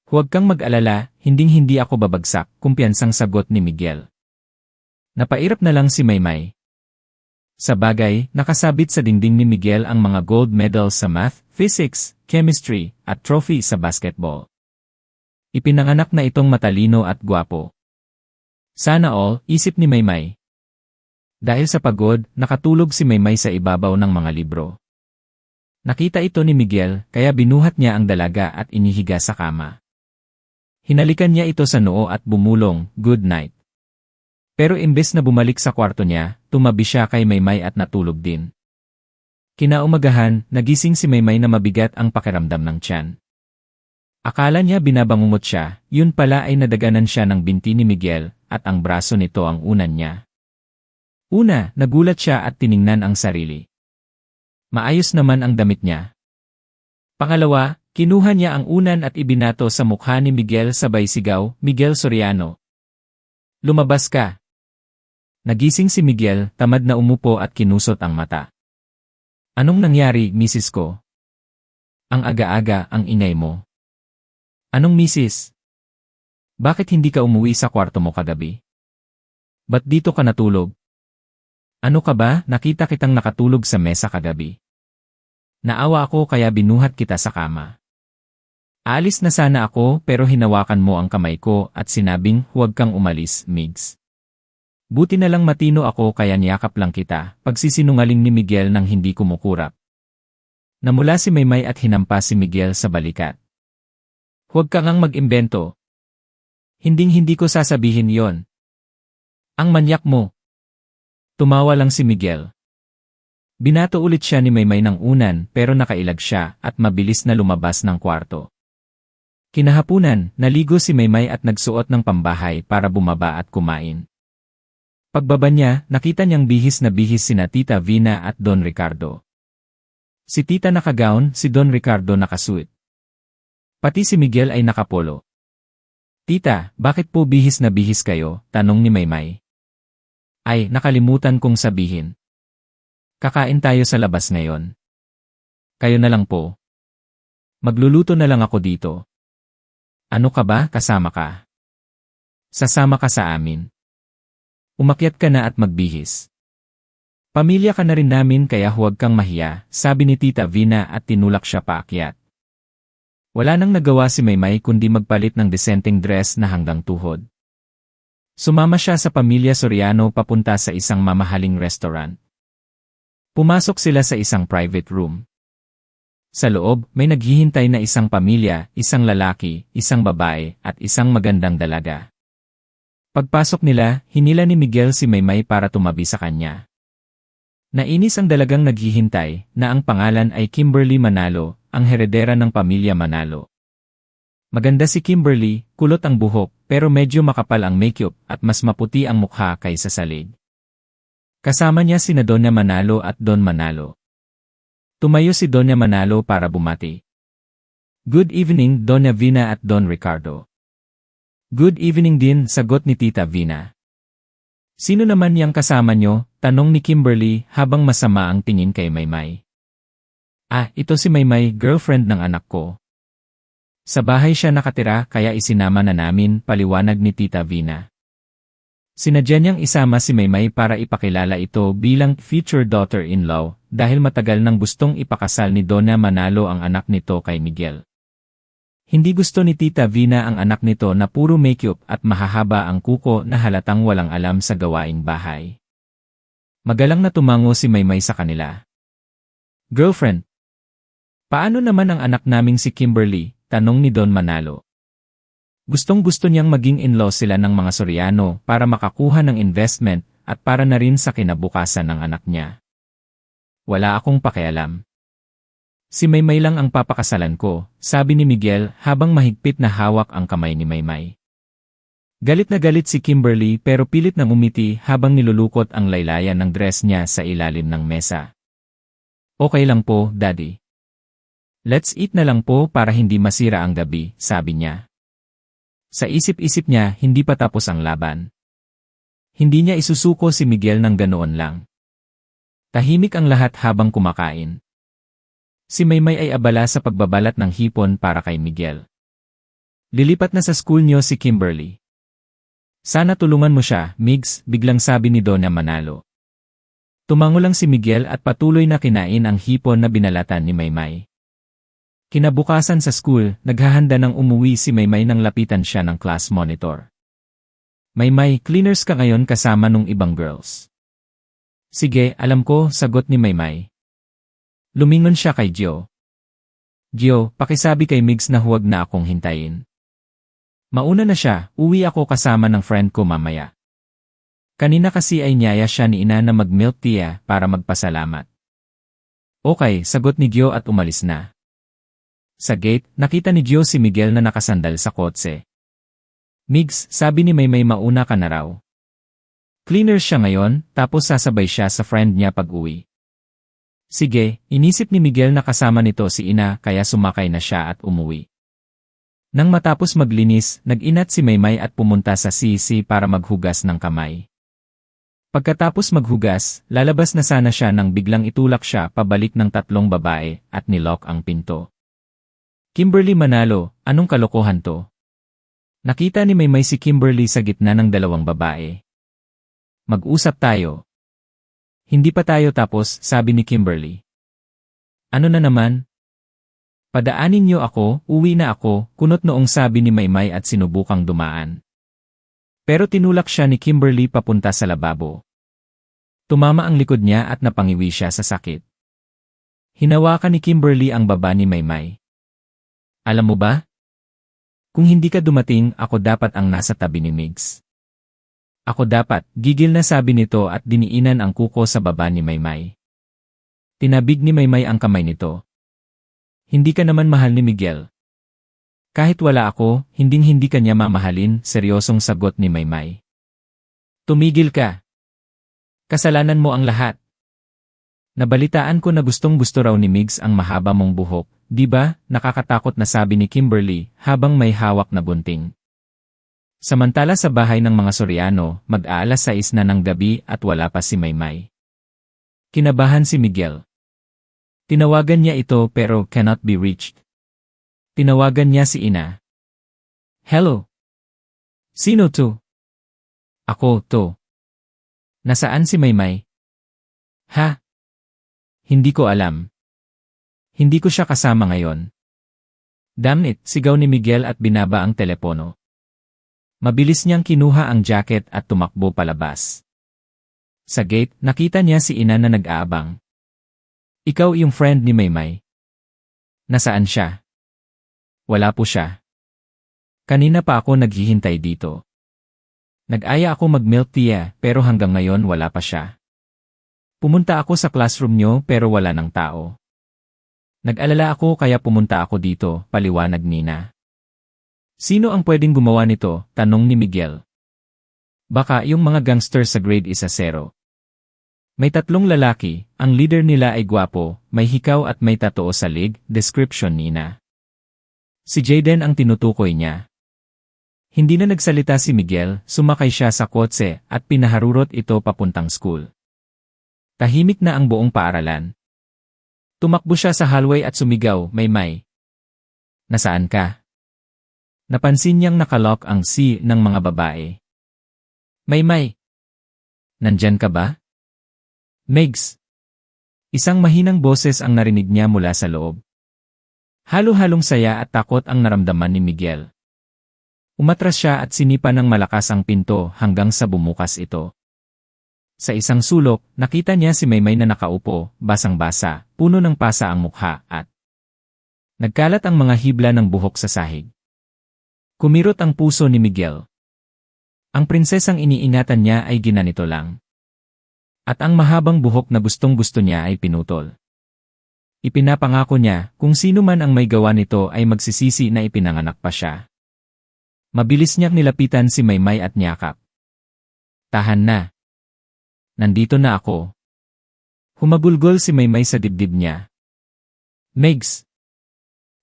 [SPEAKER 1] Huwag kang mag-alala, hinding-hindi ako babagsak, kumpiyansang sagot ni Miguel. Napairap na lang si Maymay. Sa bagay, nakasabit sa dingding ni Miguel ang mga gold medals sa math, physics, chemistry, at trophy sa basketball. Ipinanganak na itong matalino at gwapo. Sana all, isip ni Maymay. Dahil sa pagod, nakatulog si Maymay sa ibabaw ng mga libro. Nakita ito ni Miguel, kaya binuhat niya ang dalaga at inihiga sa kama. Hinalikan niya ito sa noo at bumulong, "Good night." Pero imbes na bumalik sa kwarto niya, tumabi siya kay Maymay at natulog din. Kinaumagahan, nagising si Maymay na mabigat ang pakiramdam ng tiyan. Akala niya binabangungot siya, yun pala ay nadaganan siya ng binti ni Miguel, at ang braso nito ang unan niya. Una, nagulat siya at tiningnan ang sarili. Maayos naman ang damit niya. Pangalawa, kinuha niya ang unan at ibinato sa mukha ni Miguel sabay sigaw, "Miguel Soriano! Lumabas ka!" Nagising si Miguel, tamad na umupo at kinusot ang mata. "Anong nangyari, misis ko? Ang aga-aga, ang ingay mo." "Anong misis? Bakit hindi ka umuwi sa kwarto mo kagabi? Ba't dito ka natulog? Ano ka ba, nakita kitang nakatulog sa mesa kagabi. Naawa ako kaya binuhat kita sa kama. Aalis na sana ako pero hinawakan mo ang kamay ko at sinabing huwag kang umalis, Migs. Buti na lang matino ako kaya niyakap lang kita," pagsisinungaling ni Miguel nang hindi kumukurap. Namula si Maymay at hinampas si Miguel sa balikat. "Huwag ka ngang mag-imbento. Hinding-hindi ko sasabihin yon. Ang manyak mo." Tumawa lang si Miguel. Binato ulit siya ni Maymay ng unan pero nakailag siya at mabilis na lumabas ng kwarto. Kinahapunan, naligo si Maymay at nagsuot ng pambahay para bumaba at kumain. Pagbaba niya, nakita niyang bihis na bihis sina Tita Vina at Don Ricardo. Si Tita nakagawn, si Don Ricardo nakasuit. Pati si Miguel ay nakapolo. "Tita, bakit po bihis na bihis kayo?" tanong ni Maymay. "Ay, nakalimutan kong sabihin. Kakain tayo sa labas ngayon. Kayo na lang po. Magluluto na lang ako dito." "Ano ka ba, kasama ka? Sasama ka sa amin. Umakyat ka na at magbihis. Pamilya ka na rin namin kaya huwag kang mahiya," sabi ni Tita Vina at tinulak siya paakyat. Wala nang nagawa si Maymay kundi magpalit ng disenteng dress na hanggang tuhod. Sumama siya sa pamilya Soriano papunta sa isang mamahaling restaurant. Pumasok sila sa isang private room. Sa loob, may naghihintay na isang pamilya, isang lalaki, isang babae, at isang magandang dalaga. Pagpasok nila, hinila ni Miguel si Maymay para tumabi sa kanya. Nainis ang dalagang naghihintay, na ang pangalan ay Kimberly Manalo, ang heredera ng pamilya Manalo. Maganda si Kimberly, kulot ang buhok, pero medyo makapal ang makeup at mas maputi ang mukha kaysa sa leg. Kasama niya sina Doña Manalo at Don Manalo. Tumayo si Doña Manalo para bumati. "Good evening, Doña Vina at Don Ricardo." "Good evening din," sagot ni Tita Vina. "Sino naman yang kasama nyo?" tanong ni Kimberly habang masama ang tingin kay Maymay. "Ah, ito si Maymay, girlfriend ng anak ko. Sa bahay siya nakatira kaya isinama na namin," paliwanag ni Tita Vina. Sinadya niyang isama si Maymay para ipakilala ito bilang future daughter-in-law dahil matagal nang gustong ipakasal ni Donna Manalo ang anak nito kay Miguel. Hindi gusto ni Tita Vina ang anak nito na puro makeup at mahahaba ang kuko na halatang walang alam sa gawaing bahay. Magalang na tumango si Maymay sa kanila. "Girlfriend, paano naman ang anak naming si Kimberly?" tanong ni Don Manalo. Gustong-gusto niyang maging in-law sila ng mga Soriano para makakuha ng investment at para na rin sa kinabukasan ng anak niya. "Wala akong pakialam. Si Maymay lang ang papakasalan ko," sabi ni Miguel habang mahigpit na hawak ang kamay ni Maymay. Galit na galit si Kimberly pero pilit na umiti habang nilulukot ang laylayan ng dress niya sa ilalim ng mesa. "Okay lang po, Daddy. Let's eat na lang po para hindi masira ang gabi," sabi niya. Sa isip-isip niya, hindi pa tapos ang laban. Hindi niya isusuko si Miguel ng ganoon lang. Tahimik ang lahat habang kumakain. Si Maymay ay abala sa pagbabalat ng hipon para kay Miguel. "Lilipat na sa school niyo si Kimberly. Sana tulungan mo siya, Migs," biglang sabi ni Doña Manalo. Tumango lang si Miguel at patuloy na kinain ang hipon na binalatan ni Maymay. Kinabukasan sa school, naghahanda ng umuwi si Maymay nang lapitan siya ng class monitor. "Maymay, cleaners ka ngayon kasama nung ibang girls." "Sige, alam ko," sagot ni Maymay. Lumingon siya kay Gio. "Gio, pakisabi kay Migs na huwag na akong hintayin. Mauna na siya, uwi ako kasama ng friend ko mamaya." Kanina kasi ay niyaya siya ni ina na mag-milk tea para magpasalamat. Okay, sagot ni Gio at umalis na. Sa gate, nakita ni Gio si Miguel na nakasandal sa kotse. Migs, sabi ni Maymay mauna ka na raw. Cleaner siya ngayon, tapos sasabay siya sa friend niya pag-uwi. Sige, inisip ni Miguel na kasama nito si ina kaya sumakay na siya at umuwi. Nang matapos maglinis, nag-inat si Maymay at pumunta sa CC para maghugas ng kamay. Pagkatapos maghugas, lalabas na sana siya nang biglang itulak siya pabalik ng tatlong babae at nilock ang pinto. Kimberly Manalo, anong kalokohan to? Nakita ni Maymay si Kimberly sa gitna ng dalawang babae. Mag-usap tayo. Hindi pa tayo tapos, sabi ni Kimberly. Ano na naman? Padaanin niyo ako, uwi na ako, kunot noong sabi ni Maymay at sinubukang dumaan. Pero tinulak siya ni Kimberly papunta sa lababo. Tumama ang likod niya at napangiwi siya sa sakit. Hinawakan ni Kimberly ang baba ni Maymay. Alam mo ba? Kung hindi ka dumating, ako dapat ang nasa tabi ni Migs. Ako dapat, gigil na sabi nito at diniinan ang kuko sa baba ni Maymay. Tinabig ni Maymay ang kamay nito. Hindi ka naman mahal ni Miguel. Kahit wala ako, hinding-hindi ka niya mamahalin, seryosong sagot ni Maymay. Tumigil ka. Kasalanan mo ang lahat. Nabalitaan ko na gustong-gusto raw ni Migs ang mahaba mong buhok, di ba? Nakakatakot na sabi ni Kimberly habang may hawak na bunting. Samantala sa bahay ng mga Soriano, mag-aalas 6 na ng gabi at wala pa si Maymay. Kinabahan si Miguel. Tinawagan niya ito pero cannot be reached. Tinawagan niya si ina. Hello? Sino to? Ako, to. Nasaan si Maymay? Ha? Hindi ko alam. Hindi ko siya kasama ngayon. Damn it, sigaw ni Miguel at binaba ang telepono. Mabilis niyang kinuha ang jacket at tumakbo palabas. Sa gate, nakita niya si ina na nag-aabang. Ikaw yung friend ni Maymay. Nasaan siya? Wala po siya. Kanina pa ako naghihintay dito. Nag-aya ako mag-milk tea pero hanggang ngayon wala pa siya. Pumunta ako sa classroom niyo pero wala ng tao. Nag-alala ako kaya pumunta ako dito, paliwanag nina. Sino ang pwedeng gumawa nito? Tanong ni Miguel. Baka yung mga gangster sa grade 1-0. May 3 lalaki, ang leader nila ay gwapo, may hikaw at may tattoo sa leg, description nina. Si Jaden ang tinutukoy niya. Hindi na nagsalita si Miguel, sumakay siya sa kotse at pinaharurot ito papuntang school. Tahimik na ang buong paaralan. Tumakbo siya sa hallway at sumigaw, Maymay. Nasaan ka? Napansin niyang nakalock ang C ng mga babae. Maymay. Nandyan ka ba? Megs. Isang mahinang boses ang narinig niya mula sa loob. Halo-halong saya at takot ang naramdaman ni Miguel. Umatras siya at sinipa ng malakas ang pinto hanggang sa bumukas ito. Sa isang sulok, nakita niya si Maymay na nakaupo, basang-basa, puno ng pasa ang mukha at nagkalat ang mga hibla ng buhok sa sahig. Kumirot ang puso ni Miguel. Ang prinsesang iniingatan niya ay ginanito lang. At ang mahabang buhok na gustong-gusto niya ay pinutol. Ipinapangako niya, kung sino man ang may gawa nito ay magsisisi na ipinanganak pa siya. Mabilis niyang nilapitan si Maymay at niyakap. Tahan na. Nandito na ako. Humagulgol si Maymay sa dibdib niya. Megs.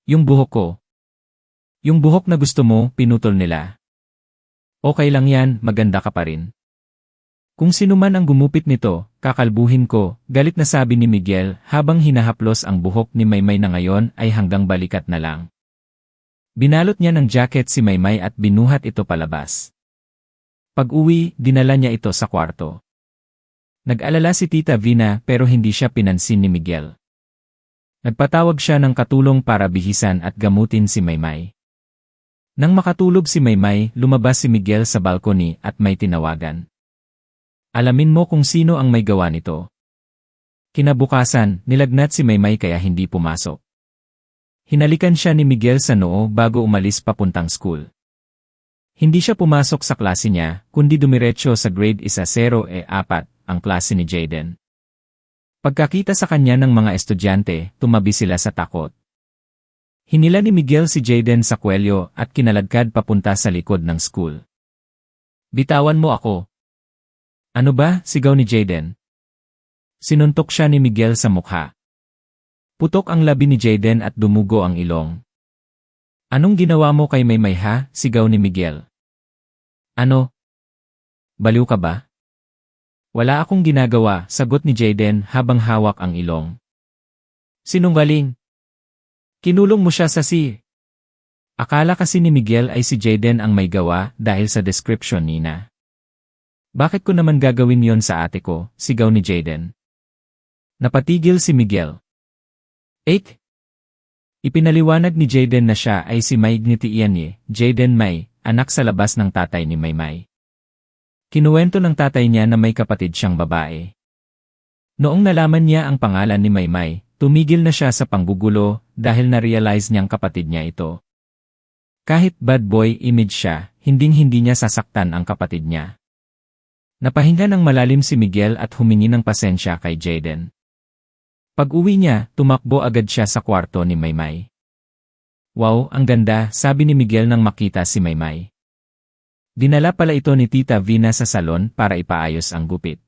[SPEAKER 1] Yung buhok ko. Yung buhok na gusto mo, pinutol nila. Okay lang yan, maganda ka pa rin. Kung sino man ang gumupit nito, kakalbuhin ko, galit na sabi ni Miguel habang hinahaplos ang buhok ni Maymay na ngayon ay hanggang balikat na lang. Binalot niya ng jacket si Maymay at binuhat ito palabas. Pag-uwi, dinala niya ito sa kwarto. Nag-alala si Tita Vina pero hindi siya pinansin ni Miguel. Nagpatawag siya ng katulong para bihisan at gamutin si Maymay. Nang makatulog si Maymay, lumabas si Miguel sa balcony at may tinawagan. Alamin mo kung sino ang may gawa nito. Kinabukasan, nilagnat si Maymay kaya hindi pumasok. Hinalikan siya ni Miguel sa noo bago umalis papuntang school. Hindi siya pumasok sa klase niya, kundi dumiretso sa grade 1-0-4, ang klase ni Jaden. Pagkakita sa kanya ng mga estudyante, tumabi sila sa takot. Hinila ni Miguel si Jaden sa kwelyo at kinaladkad papunta sa likod ng school. "Bitawan mo ako." "Ano ba?" sigaw ni Jaden. Sinuntok siya ni Miguel sa mukha. Putok ang labi ni Jaden at dumugo ang ilong. "Anong ginawa mo kay Maymay ha?" sigaw ni Miguel. "Ano? Baliw ka ba?" "Wala akong ginagawa," sagot ni Jaden habang hawak ang ilong. "Sinungaling. Kinulong mo siya sa Akala kasi ni Miguel ay si Jaden ang may gawa dahil sa description nina. "Bakit ko naman gagawin yon sa ate ko?" sigaw ni Jaden. Napatigil si Miguel. Ipinaliwanag ni Jaden na siya ay si May Gnitiianye, Jaden May, anak sa labas ng tatay ni Maymay. Kinuwento ng tatay niya na may kapatid siyang babae. Noong nalaman niya ang pangalan ni Maymay, tumigil na siya sa panggugulo dahil na-realize niyang kapatid niya ito. Kahit bad boy image siya, hinding-hindi niya sasaktan ang kapatid niya. Napahinga ng malalim si Miguel at humingi ng pasensya kay Jaden. Pag-uwi niya, tumakbo agad siya sa kwarto ni Maymay. "Wow, ang ganda," sabi ni Miguel nang makita si Maymay. Dinala pala ito ni Tita Vina sa salon para ipaayos ang gupit.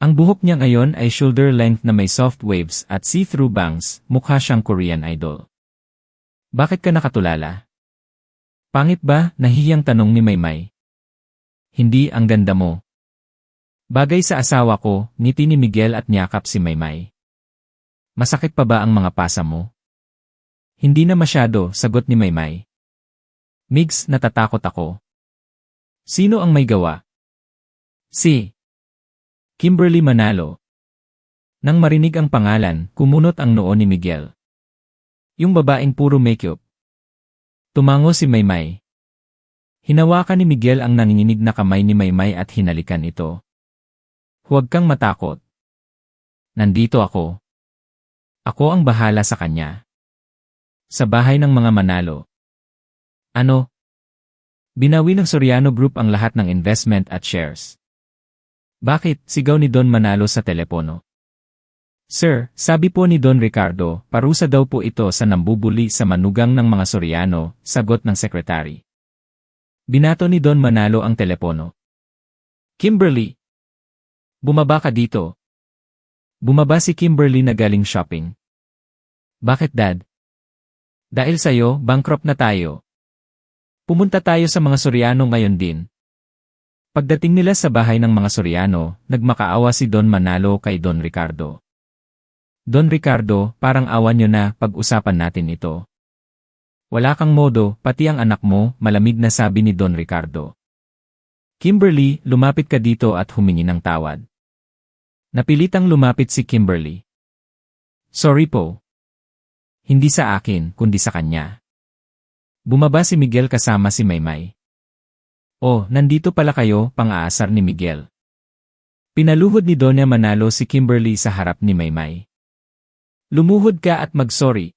[SPEAKER 1] Ang buhok niya ngayon ay shoulder length na may soft waves at see-through bangs, mukha siyang Korean idol. "Bakit ka nakatulala?" "Pangit ba?" nahihiyang tanong ni Maymay. "Hindi, ang ganda mo." "Bagay sa asawa ko," ngiti ni Miguel at niyakap si Maymay. "Masakit pa ba ang mga pasa mo?" "Hindi na masyado," sagot ni Maymay. "Migs, natatakot ako." "Sino ang may gawa?" "Si Kimberly Manalo." Nang marinig ang pangalan, kumunot ang noo ni Miguel. "Yung babaeng puro makeup." Tumango si Maymay. Hinawakan ni Miguel ang nanginginig na kamay ni Maymay at hinalikan ito. "Huwag kang matakot. Nandito ako. Ako ang bahala sa kanya." Sa bahay ng mga Manalo. "Ano?" Binawi ng Soriano Group ang lahat ng investment at shares. "Bakit?" sigaw ni Don Manalo sa telepono. "Sir, sabi po ni Don Ricardo, parusa daw po ito sa nambubuli sa manugang ng mga Soriano," sagot ng sekretary. Binato ni Don Manalo ang telepono. "Kimberly! Bumaba ka dito." Bumaba si Kimberly na galing shopping. "Bakit, Dad?" "Dahil sa'yo, bankrupt na tayo. Pumunta tayo sa mga Soriano ngayon din." Pagdating nila sa bahay ng mga Soriano, nagmakaawa si Don Manalo kay Don Ricardo. "Don Ricardo, parang awa nyo na, pag-usapan natin ito." "Wala kang modo, pati ang anak mo," malamig na sabi ni Don Ricardo. "Kimberly, lumapit ka dito at humingi ng tawad." Napilitang lumapit si Kimberly. "Sorry po. Hindi sa akin, kundi sa kanya." Bumaba si Miguel kasama si Maymay. "Oh, nandito pala kayo," pang-aasar ni Miguel. Pinaluhod ni Doña Manalo si Kimberly sa harap ni Maymay. "Lumuhod ka at mag-sorry."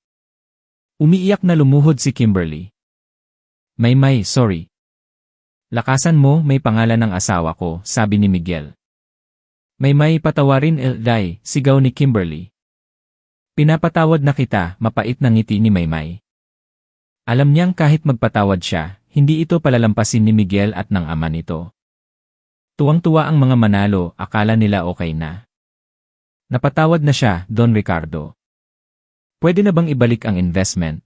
[SPEAKER 1] Umiiyak na lumuhod si Kimberly. "Maymay, sorry." "Lakasan mo, may pangalan ng asawa ko," sabi ni Miguel. "Maymay, patawarin Day," sigaw ni Kimberly. "Pinapatawad na kita," mapait na ngiti ni Maymay. Alam niyang kahit magpatawad siya, hindi ito palalampasin ni Miguel at ng ama nito. Tuwang-tuwa ang mga Manalo, akala nila okay na. "Napatawad na siya, Don Ricardo. Pwede na bang ibalik ang investment?"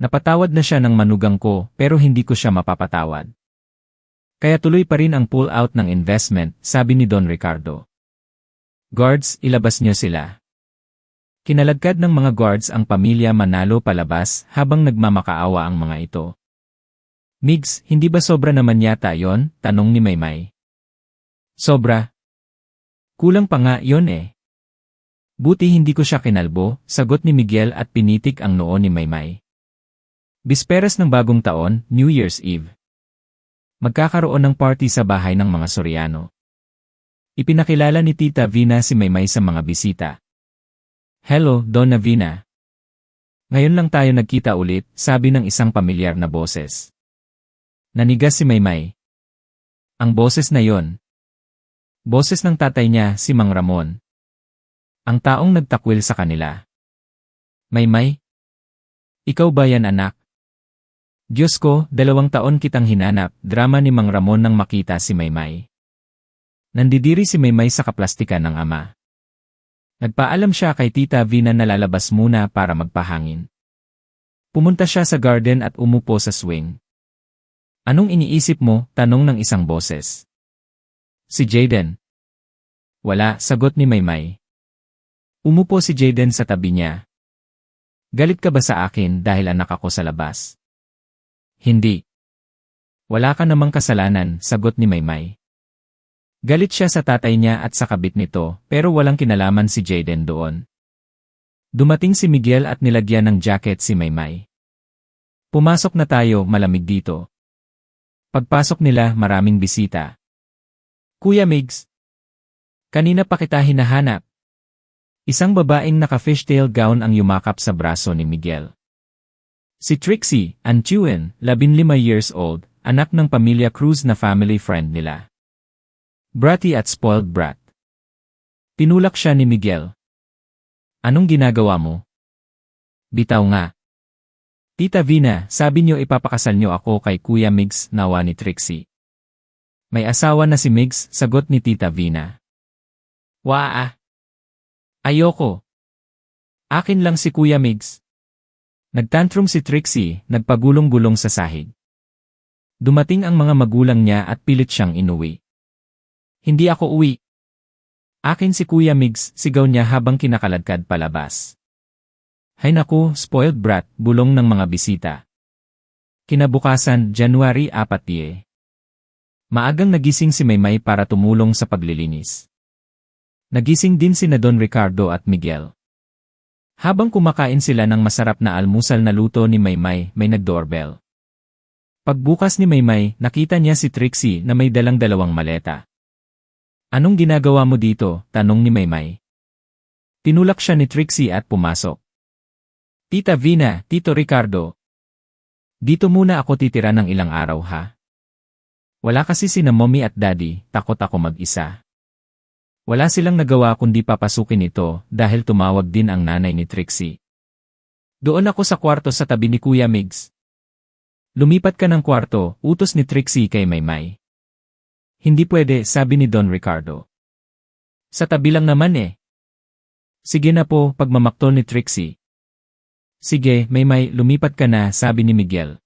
[SPEAKER 1] "Napatawad na siya ng manugang ko pero hindi ko siya mapapatawad. Kaya tuloy pa rin ang pull-out ng investment," sabi ni Don Ricardo. "Guards, ilabas niyo sila." Kinaladkad ng mga guards ang pamilya Manalo palabas habang nagmamakaawa ang mga ito. "Migs, hindi ba sobra naman yata yon?" tanong ni Maymay. "Sobra? Kulang pa nga yon eh." "Buti hindi ko siya kinalbo," sagot ni Miguel at pinitik ang noo ni Maymay. Bisperas ng bagong taon, New Year's Eve. Magkakaroon ng party sa bahay ng mga Soriano. Ipinakilala ni Tita Vina si Maymay sa mga bisita. "Hello, Donna Vina. Ngayon lang tayo nagkita ulit," sabi ng isang pamilyar na boses. Nanigas si Maymay. Ang boses na yon. Boses ng tatay niya, si Mang Ramon. Ang taong nagtakwil sa kanila. Maymay? Ikaw ba yan, anak? Diyos ko, 2 taon kitang hinanap, drama ni Mang Ramon nang makita si Maymay. Nandidiri si Maymay sa kaplastikan ng ama. Nagpaalam siya kay Tita Vina na lalabas muna para magpahangin. Pumunta siya sa garden at umupo sa swing. Anong iniisip mo? Tanong ng isang boses. Si Jaden. Wala, sagot ni Maymay. Umupo si Jaden sa tabi niya. Galit ka ba sa akin dahil anak ako sa labas? Hindi. Wala ka namang kasalanan, sagot ni Maymay. Galit siya sa tatay niya at sa kabit nito, pero walang kinalaman si Jaden doon. Dumating si Miguel at nilagyan ng jacket si Maymay. Pumasok na tayo, malamig dito. Pagpasok nila, maraming bisita. Kuya Migs. Kanina pa kita hinahanap. Isang babaeng naka-fishtail gown ang yumakap sa braso ni Miguel. Si Trixie, Antuan, 15 years old, anak ng pamilya Cruz na family friend nila. Bratty at spoiled brat. Tinulak siya ni Miguel. Anong ginagawa mo? Bitaw nga. Tita Vina, sabi niyo ipapakasal niyo ako kay Kuya Migs, nawa ni Trixie. May asawa na si Migs, sagot ni Tita Vina. Waa. Ayoko. Akin lang si Kuya Migs. Nagtantrum si Trixie, nagpagulong-gulong sa sahig. Dumating ang mga magulang niya at pilit siyang inuwi. Hindi ako uwi. Akin si Kuya Migs, sigaw niya habang kinakaladkad palabas. Hay naku, spoiled brat, bulong ng mga bisita. Kinabukasan, January 4. Maagang nagising si Maymay para tumulong sa paglilinis. Nagising din sina Don Ricardo at Miguel. Habang kumakain sila ng masarap na almusal na luto ni Maymay, may nag-doorbell. Pagbukas ni Maymay, nakita niya si Trixie na may dalang 2 maleta. Anong ginagawa mo dito? Tanong ni Maymay. Tinulak siya ni Trixie at pumasok. Tita Vina, Tito Ricardo. Dito muna ako titira ng ilang araw ha. Wala kasi sina mommy at daddy, takot ako mag-isa. Wala silang nagawa kundi papasukin ito dahil tumawag din ang nanay ni Trixie. Doon ako sa kwarto sa tabi ni Kuya Migs. Lumipat ka ng kwarto, utos ni Trixie kay Maymay. Hindi pwede, sabi ni Don Ricardo. Sa tabi lang naman eh. Sige na po, pagmamaktol ni Trixie. Sige, Maymay, lumipat ka na, sabi ni Miguel.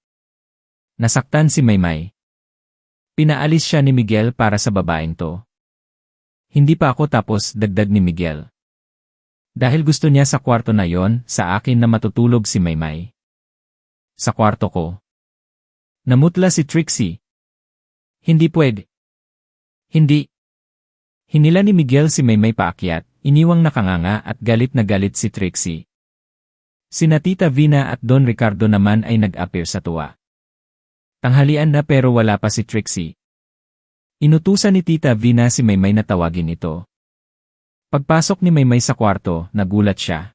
[SPEAKER 1] Nasaktan si Maymay. Pinaalis siya ni Miguel para sa babaeng to. Hindi pa ako tapos, dagdag ni Miguel. Dahil gusto niya sa kwarto na yon, sa akin na matutulog si Maymay. Sa kwarto ko. Namutla si Trixie. Hindi pwede. Hindi. Hinila ni Miguel si Maymay paakyat, iniwang nakanganga at galit na galit si Trixie. Sina Tita Vina at Don Ricardo naman ay nag-appear sa tuwa. Tanghalian na pero wala pa si Trixie. Inutusan ni Tita Vina si Maymay na tawagin ito. Pagpasok ni Maymay sa kwarto, nagulat siya.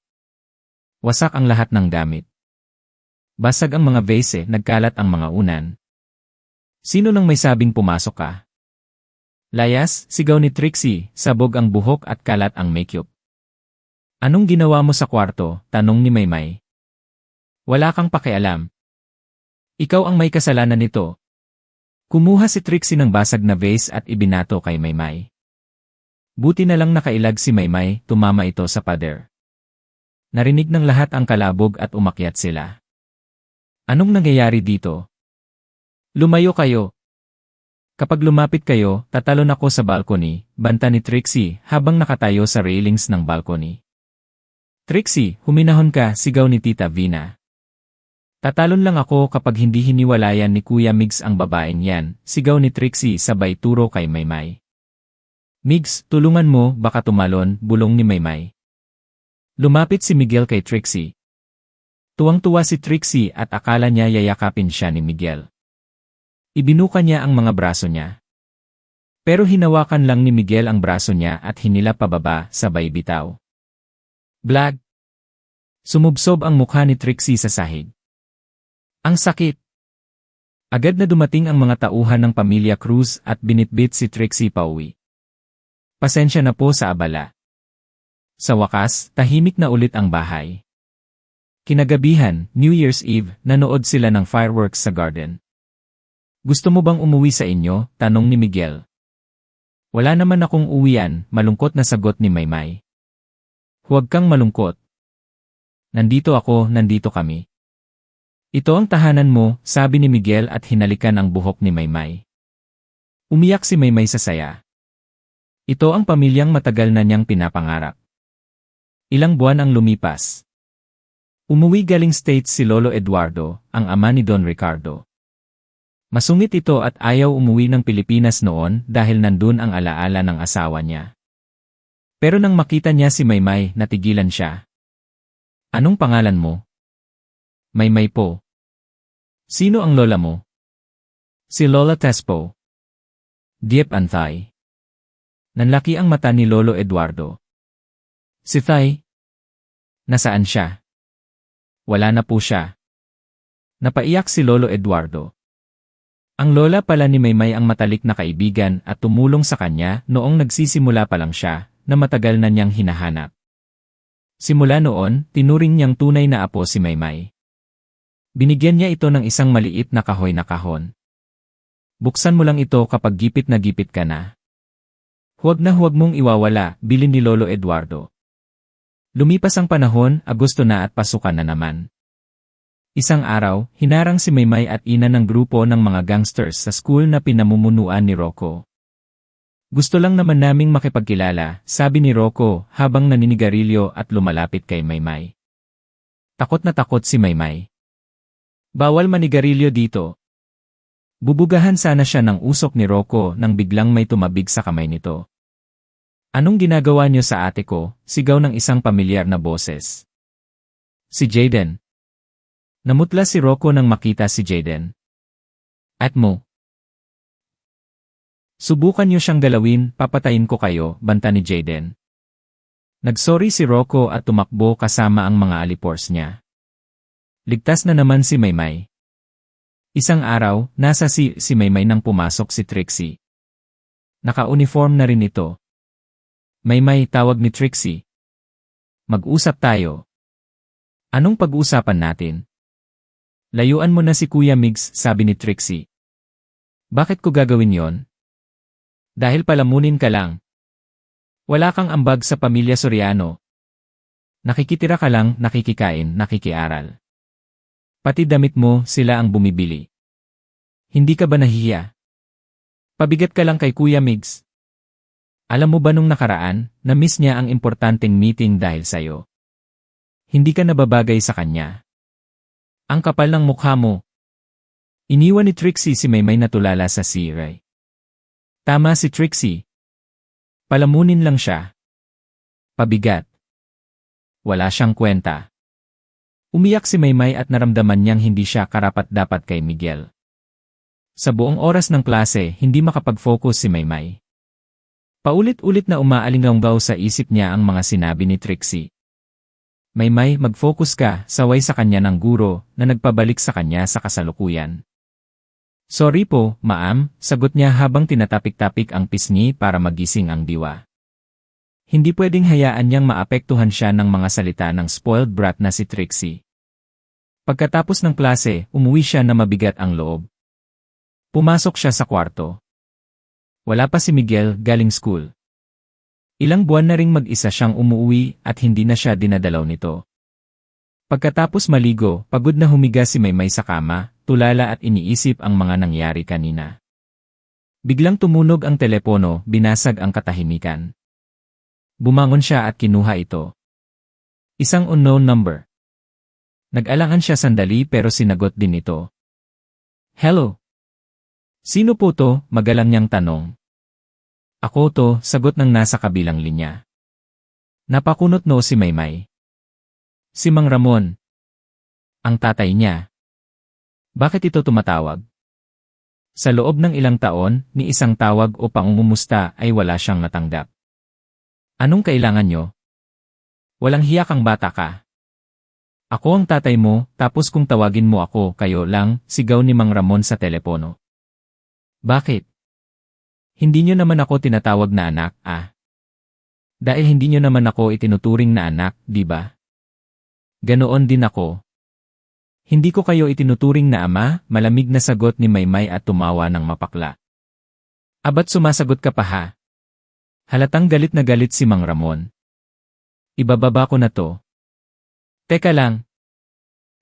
[SPEAKER 1] Wasak ang lahat ng gamit. Basag ang mga vase, nagkalat ang mga unan. Sino nang may sabing pumasok ka? Layas, sigaw ni Trixie, sabog ang buhok at kalat ang makeup. Anong ginawa mo sa kwarto? Tanong ni Maymay. Wala kang pakialam. Ikaw ang may kasalanan nito. Kumuha si Trixie ng basag na vase at ibinato kay Maymay. Buti na lang nakailag si Maymay, tumama ito sa pader. Narinig ng lahat ang kalabog at umakyat sila. Anong nangyayari dito? Lumayo kayo. Kapag lumapit kayo, tatalon ako sa balcony, banta ni Trixie habang nakatayo sa railings ng balcony. Trixie, huminahon ka, sigaw ni Tita Vina. Tatalon lang ako kapag hindi hiniwalayan ni Kuya Migs ang babaeng yan, sigaw ni Trixie sabay turo kay Maymay. Migs, tulungan mo, baka tumalon, bulong ni Maymay. Lumapit si Miguel kay Trixie. Tuwang-tuwa si Trixie at akala niya yayakapin siya ni Miguel. Ibinuka niya ang mga braso niya. Pero hinawakan lang ni Miguel ang braso niya at hinila pababa, sabay bitaw. Blag! Sumubsob ang mukha ni Trixie sa sahig. Ang sakit! Agad na dumating ang mga tauhan ng pamilya Cruz at binitbit si Trixie pauwi. Pasensya na po sa abala. Sa wakas, tahimik na ulit ang bahay. Kinagabihan, New Year's Eve, nanood sila ng fireworks sa garden. Gusto mo bang umuwi sa inyo? Tanong ni Miguel. Wala naman akong uwian, malungkot na sagot ni Maymay. Huwag kang malungkot. Nandito ako, nandito kami. Ito ang tahanan mo, sabi ni Miguel at hinalikan ang buhok ni Maymay. Umiyak si Maymay sa saya. Ito ang pamilyang matagal na niyang pinapangarap. Ilang buwan ang lumipas. Umuwi galing States si Lolo Eduardo, ang ama ni Don Ricardo. Masungit ito at ayaw umuwi ng Pilipinas noon dahil nandun ang alaala ng asawa niya. Pero nang makita niya si Maymay, natigilan siya. Anong pangalan mo? Maymay po. Sino ang lola mo? Si Lola Tespo. Diep Antay. Nanlaki ang mata ni Lolo Eduardo. Si Thay? Nasaan siya? Wala na po siya. Napaiyak si Lolo Eduardo. Ang lola pala ni Maymay ang matalik na kaibigan at tumulong sa kanya noong nagsisimula pa lang siya na matagal na niyang hinahanap. Simula noon, tinuring niyang tunay na apo si Maymay. Binigyan niya ito ng isang maliit na kahoy na kahon. Buksan mo lang ito kapag gipit na gipit ka na. Huwag mong iwawala, bilin ni Lolo Eduardo. Lumipas ang panahon, Agosto na at pasukan na naman. Isang araw, hinarang si Maymay at ina ng grupo ng mga gangsters sa school na pinamumunuan ni Rocco. Gusto lang naman naming makipagkilala, sabi ni Rocco habang naninigarilyo at lumalapit kay Maymay. Takot na takot si Maymay. Bawal manigarilyo dito. Bubugahan sana siya ng usok ni Rocco nang biglang may tumabig sa kamay nito. Anong ginagawa niyo sa ate ko? Sigaw ng isang pamilyar na boses. Si Jaden. Namutla si Rocco nang makita si Jaden. At mo? Subukan niyo siyang galawin, papatayin ko kayo, banta ni Jaden. Nagsorry si Rocco at tumakbo kasama ang mga alipors niya. Ligtas na naman si Maymay. Isang araw, nasa si Maymay nang pumasok si Trixie. Naka-uniform na rin ito. Maymay, tawag ni Trixie. Mag-usap tayo. Anong pag-uusapan natin? Layuan mo na si Kuya Migs, sabi ni Trixie. Bakit ko gagawin yon? Dahil palamunin ka lang. Wala kang ambag sa pamilya Soriano. Nakikitira ka lang, nakikikain, nakikiaral. Pati damit mo, sila ang bumibili. Hindi ka ba nahihiya? Pabigat ka lang kay Kuya Migs. Alam mo ba nung nakaraan, na-miss niya ang importanteng meeting dahil sa'yo? Hindi ka nababagay sa kanya. Ang kapal ng mukha mo. Iniwan ni Trixie si Maymay na tulala sa siray. Tama si Trixie. Palamunin lang siya. Pabigat. Wala siyang kwenta. Umiyak si Maymay at naramdaman niyang hindi siya karapat-dapat kay Miguel. Sa buong oras ng klase, hindi makapag-focus si Maymay. Paulit-ulit na umaalinganggaw sa isip niya ang mga sinabi ni Trixie. Maymay, mag-focus ka, saway sa kanya ng guro na nagpabalik sa kanya sa kasalukuyan. Sorry po, ma'am, sagot niya habang tinatapik-tapik ang pisngi para magising ang diwa. Hindi pwedeng hayaan niyang maapektuhan siya ng mga salita ng spoiled brat na si Trixie. Pagkatapos ng klase, umuwi siya na mabigat ang loob. Pumasok siya sa kwarto. Wala pa si Miguel galing school. Ilang buwan na ring mag-isa siyang umuwi at hindi na siya dinadalaw nito. Pagkatapos maligo, pagod na humiga si Maymay sa kama, tulala at iniisip ang mga nangyari kanina. Biglang tumunog ang telepono, binasag ang katahimikan. Bumangon siya at kinuha ito. Isang unknown number. Nag-alangan siya sandali pero sinagot din ito. Hello? Sino po to? Magalang niyang tanong. Ako to, sagot ng nasa kabilang linya. Napakunot no si Maymay. Si Mang Ramon. Ang tatay niya. Bakit ito tumatawag? Sa loob ng ilang taon, ni isang tawag o pangungumusta ay wala siyang natanggap. Anong kailangan nyo? Walang hiya kang bata ka. Ako ang tatay mo, tapos kung tawagin mo ako, kayo lang, sigaw ni Mang Ramon sa telepono. Bakit? Hindi nyo naman ako tinatawag na anak, ah. Dahil hindi nyo naman ako itinuturing na anak, di ba? Ganoon din ako. Hindi ko kayo itinuturing na ama, malamig na sagot ni Maymay at tumawa ng mapakla. Abat sumasagot ka pa ha? Halatang galit na galit si Mang Ramon. Ibababa ko na to. Teka lang.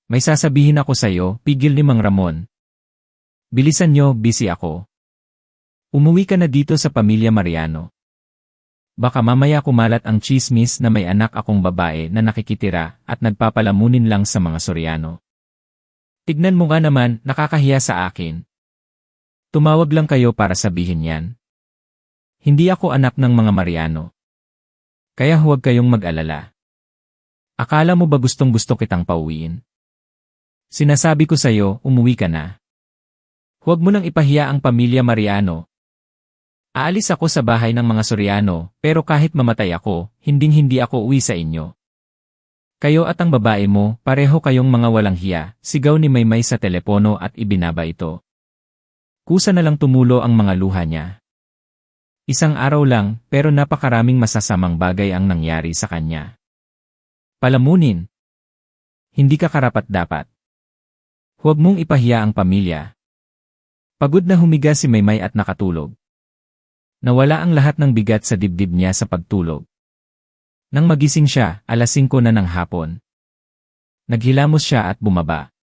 [SPEAKER 1] May sasabihin ako sa'yo, pigil ni Mang Ramon. Bilisan nyo, busy ako. Umuwi ka na dito sa pamilya Mariano. Baka mamaya kumalat ang chismis na may anak akong babae na nakikitira at nagpapalamunin lang sa mga Soriano. Tignan mo nga naman, nakakahiya sa akin. Tumawag lang kayo para sabihin yan. Hindi ako anak ng mga Mariano. Kaya huwag kayong mag-alala. Akala mo ba gustong-gusto kitang pauwiin? Sinasabi ko sa'yo, umuwi ka na. Huwag mo nang ipahiya ang pamilya Mariano. Aalis ako sa bahay ng mga Soriano, pero kahit mamatay ako, hinding-hindi ako uwi sa inyo. Kayo at ang babae mo, pareho kayong mga walang hiya, sigaw ni Maymay sa telepono at ibinaba ito. Kusa na lang tumulo ang mga luha niya. Isang araw lang, pero napakaraming masasamang bagay ang nangyari sa kanya. Palamunin. Hindi ka karapat-dapat. Huwag mong ipahiya ang pamilya. Pagod na humiga si Maymay at nakatulog. Nawala ang lahat ng bigat sa dibdib niya sa pagtulog. Nang magising siya, 5:00 na ng hapon. Naghilamos siya at bumaba.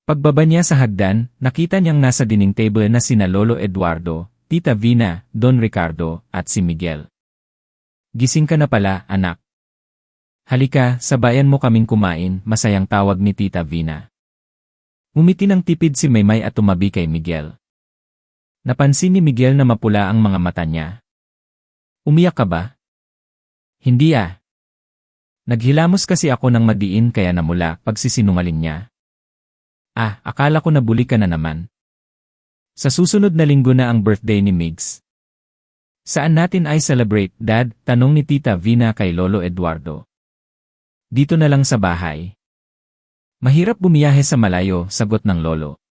[SPEAKER 1] Pagbaba niya sa hagdan, nakita niyang nasa dining table na sina Lolo Eduardo, Tita Vina, Don Ricardo, at si Miguel. Gising ka na pala, anak. Halika, sabayan mo kaming kumain, masayang tawag ni Tita Vina. Ngumiti ng tipid si Maymay at tumabi kay Miguel. Napansin ni Miguel na mapula ang mga mata niya. Umiyak ka ba? Hindi ah. Naghilamos kasi ako ng madiin kaya namula, pagsisinungaling niya. Ah, akala ko nabuli ka na naman. Sa susunod na linggo na ang birthday ni Migs. Saan natin ay celebrate, Dad? Tanong ni Tita Vina kay Lolo Eduardo. Dito na lang sa bahay. Mahirap bumiyahe sa malayo, sagot ng lolo.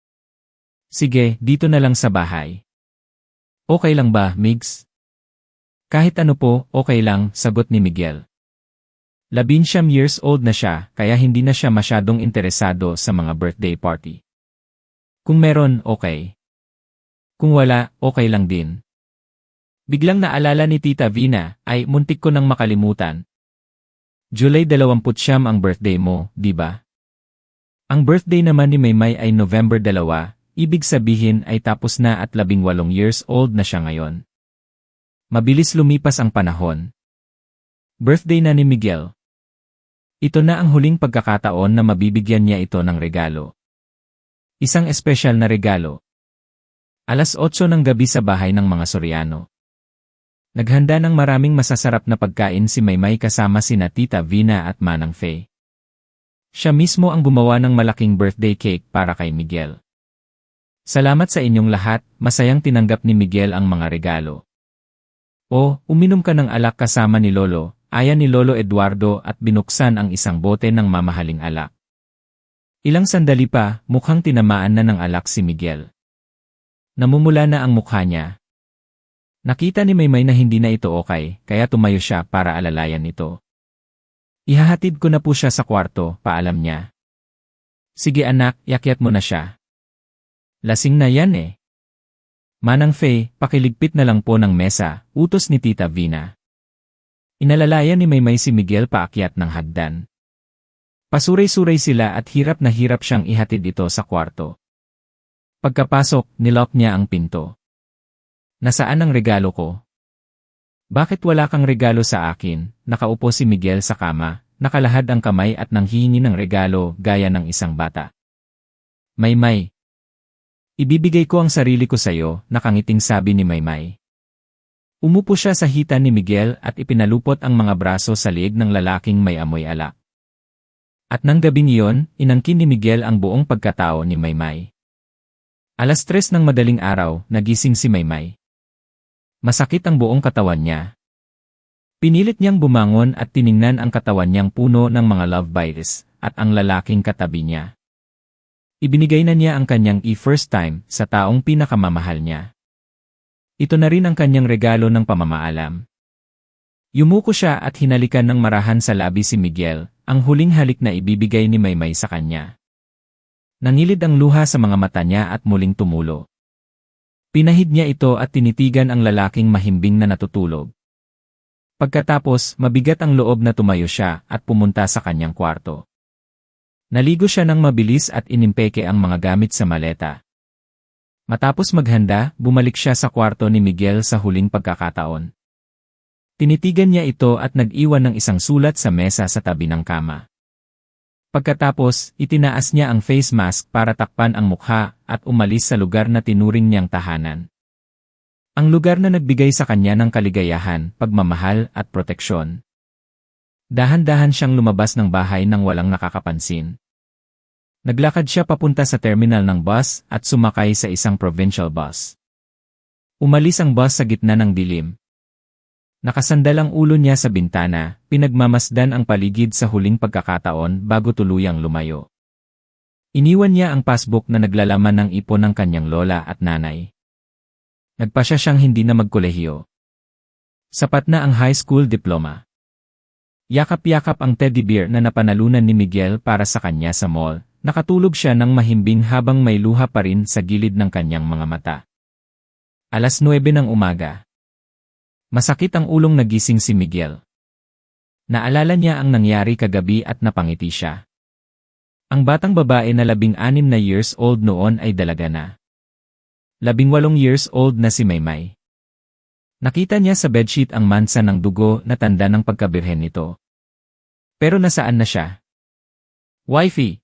[SPEAKER 1] Sige, dito na lang sa bahay. Okay lang ba, Migs? Kahit ano po, okay lang, sagot ni Miguel. 19 years old na siya, kaya hindi na siya masyadong interesado sa mga birthday party. Kung meron, okay. Kung wala, okay lang din. Biglang naalala ni Tita Vina, ay muntik ko nang makalimutan. July 29 ang birthday mo, di ba? Ang birthday naman ni Maymay ay November 2, ibig sabihin ay tapos na at 18 years old na siya ngayon. Mabilis lumipas ang panahon. Birthday na ni Miguel. Ito na ang huling pagkakataon na mabibigyan niya ito ng regalo. Isang espesyal na regalo. 8:00 ng gabi sa bahay ng mga Soriano. Naghanda ng maraming masasarap na pagkain si Maymay kasama sina Tita Vina at Manang Faye. Siya mismo ang gumawa ng malaking birthday cake para kay Miguel. Salamat sa inyong lahat, masayang tinanggap ni Miguel ang mga regalo. O, uminom ka ng alak kasama ni Lolo, aya ni Lolo Eduardo at binuksan ang isang bote ng mamahaling alak. Ilang sandali pa, mukhang tinamaan na ng alak si Miguel. Namumula na ang mukha niya. Nakita ni Maymay na hindi na ito okay, kaya tumayo siya para alalayan ito. Ihahatid ko na po siya sa kwarto, paalam niya. Sige anak, yakyat mo na siya. Lasing na yan eh. Manang Faye, pakiligpit na lang po ng mesa, utos ni Tita Vina. Inalalayan ni Maymay si Miguel paakyat ng hagdan. Pasuray-suray sila at hirap na hirap siyang ihatid ito sa kwarto. Pagkapasok, nilock niya ang pinto. Nasaan ang regalo ko? Bakit wala kang regalo sa akin? Nakaupo si Miguel sa kama, nakalahad ang kamay at nanghihingi ng regalo gaya ng isang bata. Maymay. Ibibigay ko ang sarili ko sa'yo, nakangiting sabi ni Maymay. Umupo siya sa hita ni Miguel at ipinalupot ang mga braso sa liig ng lalaking may amoy alak. At nang gabing iyon, inangkin ni Miguel ang buong pagkatao ni Maymay. 3:00 ng madaling araw, nagising si Maymay. Masakit ang buong katawan niya. Pinilit niyang bumangon at tiningnan ang katawan niyang puno ng mga love bites, at ang lalaking katabi niya. Ibinigay na niya ang kanyang first time sa taong pinakamamahal niya. Ito na rin ang kanyang regalo ng pamamaalam. Yumuko siya at hinalikan ng marahan sa labi si Miguel, ang huling halik na ibibigay ni Maymay sa kanya. Nangilid ang luha sa mga mata niya at muling tumulo. Pinahid niya ito at tinitigan ang lalaking mahimbing na natutulog. Pagkatapos, mabigat ang loob na tumayo siya at pumunta sa kanyang kwarto. Naligo siya ng mabilis at inimpeke ang mga gamit sa maleta. Matapos maghanda, bumalik siya sa kwarto ni Miguel sa huling pagkakataon. Tinitigan niya ito at nag-iwan ng isang sulat sa mesa sa tabi ng kama. Pagkatapos, itinaas niya ang face mask para takpan ang mukha at umalis sa lugar na tinuring niyang tahanan. Ang lugar na nagbigay sa kanya ng kaligayahan, pagmamahal at proteksyon. Dahan-dahan siyang lumabas ng bahay nang walang nakakapansin. Naglakad siya papunta sa terminal ng bus at sumakay sa isang provincial bus. Umalis ang bus sa gitna ng dilim. Nakasandal ang ulo niya sa bintana, pinagmamasdan ang paligid sa huling pagkakataon bago tuluyang lumayo. Iniwan niya ang passbook na naglalaman ng ipon ng kanyang lola at nanay. Nagpasya siyang hindi na magkolehiyo. Sapat na ang high school diploma. Yakap-yakap ang teddy bear na napanalunan ni Miguel para sa kanya sa mall, nakatulog siya ng mahimbing habang may luha pa rin sa gilid ng kanyang mga mata. 9:00 ng umaga. Masakit ang ulong nagising si Miguel. Naalala niya ang nangyari kagabi at napangiti siya. Ang batang babae na 16 na years old noon ay dalaga na. 18 years old na si Maymay. Nakita niya sa bedsheet ang mansa ng dugo na tanda ng pagkabirhen nito. Pero nasaan na siya? Wifey!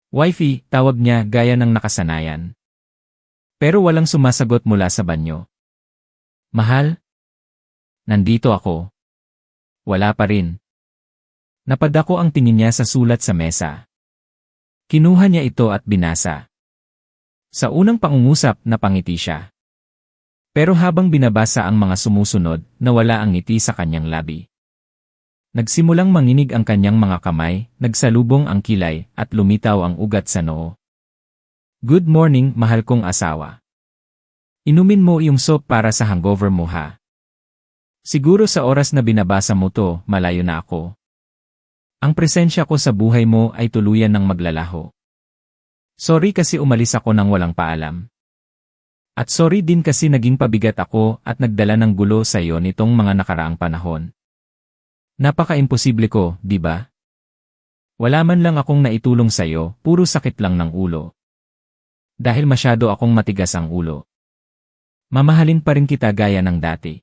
[SPEAKER 1] Wifey, tawag niya gaya ng nakasanayan. Pero walang sumasagot mula sa banyo. Mahal? Nandito ako. Wala pa rin. Napadako ang tingin niya sa sulat sa mesa. Kinuha niya ito at binasa. Sa unang pangungusap, napangiti siya. Pero habang binabasa ang mga sumusunod, nawala ang ngiti sa kanyang labi. Nagsimulang manginig ang kanyang mga kamay, nagsalubong ang kilay, at lumitaw ang ugat sa noo. Good morning, mahal kong asawa. Inumin mo yung soap para sa hangover mo ha. Siguro sa oras na binabasa mo to, malayo na ako. Ang presensya ko sa buhay mo ay tuluyan ng maglalaho. Sorry kasi umalis ako nang walang paalam. At sorry din kasi naging pabigat ako at nagdala ng gulo sa iyo nitong mga nakaraang panahon. Napaka-imposible ko, di ba? Wala man lang akong naitulong sa iyo, puro sakit lang ng ulo. Dahil masyado akong matigas ang ulo. Mamahalin pa rin kita gaya ng dati.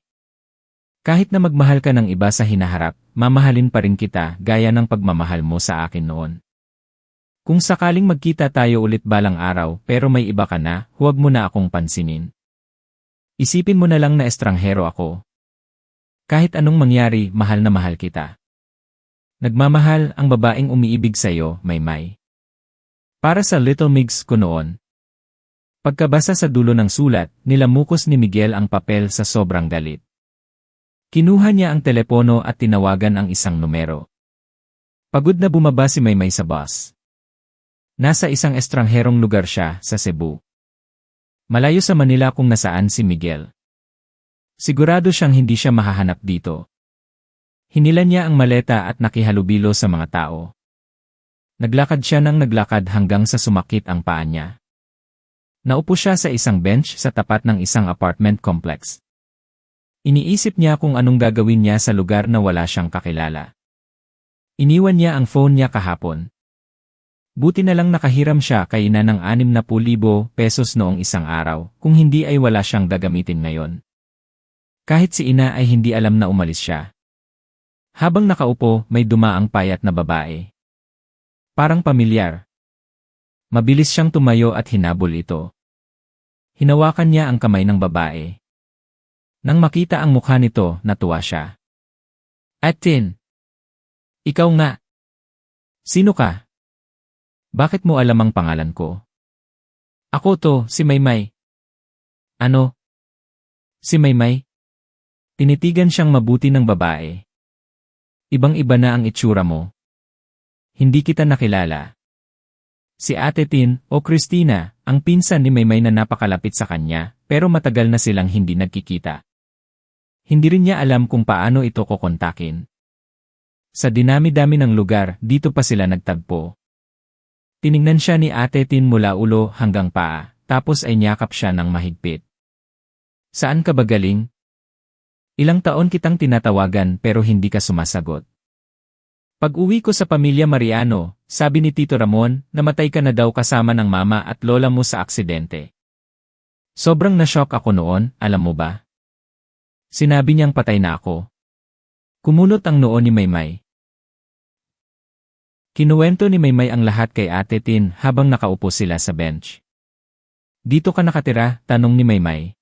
[SPEAKER 1] Kahit na magmahal ka ng iba sa hinaharap, mamahalin pa rin kita gaya ng pagmamahal mo sa akin noon. Kung sakaling magkita tayo ulit balang araw pero may iba ka na, huwag mo na akong pansinin. Isipin mo na lang na estranghero ako. Kahit anong mangyari, mahal na mahal kita. Nagmamahal ang babaeng umiibig sa'yo, Maymay. Para sa Little Migs ko noon. Pagkabasa sa dulo ng sulat, nilamukos ni Miguel ang papel sa sobrang galit. Kinuha niya ang telepono at tinawagan ang isang numero. Pagod na bumaba si Maymay sa bus. Nasa isang estrangherong lugar siya, sa Cebu. Malayo sa Manila kung nasaan si Miguel. Sigurado siyang hindi siya mahahanap dito. Hinilan niya ang maleta at nakihalubilo sa mga tao. Naglakad siya ng naglakad hanggang sa sumakit ang paa niya. Naupo siya sa isang bench sa tapat ng isang apartment complex. Iniisip niya kung anong gagawin niya sa lugar na wala siyang kakilala. Iniwan niya ang phone niya kahapon. Buti na lang nakahiram siya kay ina ng 60,000 pesos noong isang araw, kung hindi ay wala siyang gagamitin ngayon. Kahit si ina ay hindi alam na umalis siya. Habang nakaupo, may dumaang payat na babae. Parang pamilyar. Mabilis siyang tumayo at hinabol ito. Hinawakan niya ang kamay ng babae. Nang makita ang mukha nito, natuwa siya. Atin! Ikaw nga! Sino ka? Bakit mo alam ang pangalan ko? Ako to, si Maymay. Ano? Si Maymay? Tinitigan siyang mabuti ng babae. Ibang-iba na ang itsura mo. Hindi kita nakilala. Si Ate Tin, o Christina, ang pinsan ni Maymay na napakalapit sa kanya, pero matagal na silang hindi nagkikita. Hindi rin niya alam kung paano ito kukontakin. Sa dinami-dami ng lugar, dito pa sila nagtagpo. Tiningnan siya ni Ate Tin mula ulo hanggang paa, tapos ay niyakap siya ng mahigpit. Saan ka ba galing? Ilang taon kitang tinatawagan pero hindi ka sumasagot. Pag-uwi ko sa pamilya Mariano, sabi ni Tito Ramon, namatay ka na daw kasama ng mama at lola mo sa aksidente. Sobrang na-shock ako noon, alam mo ba? Sinabi niyang patay na ako. Kumunot ang noo ni Maymay. Kinuwento ni Maymay ang lahat kay Ate Tin habang nakaupo sila sa bench. Dito ka nakatira? Tanong ni Maymay.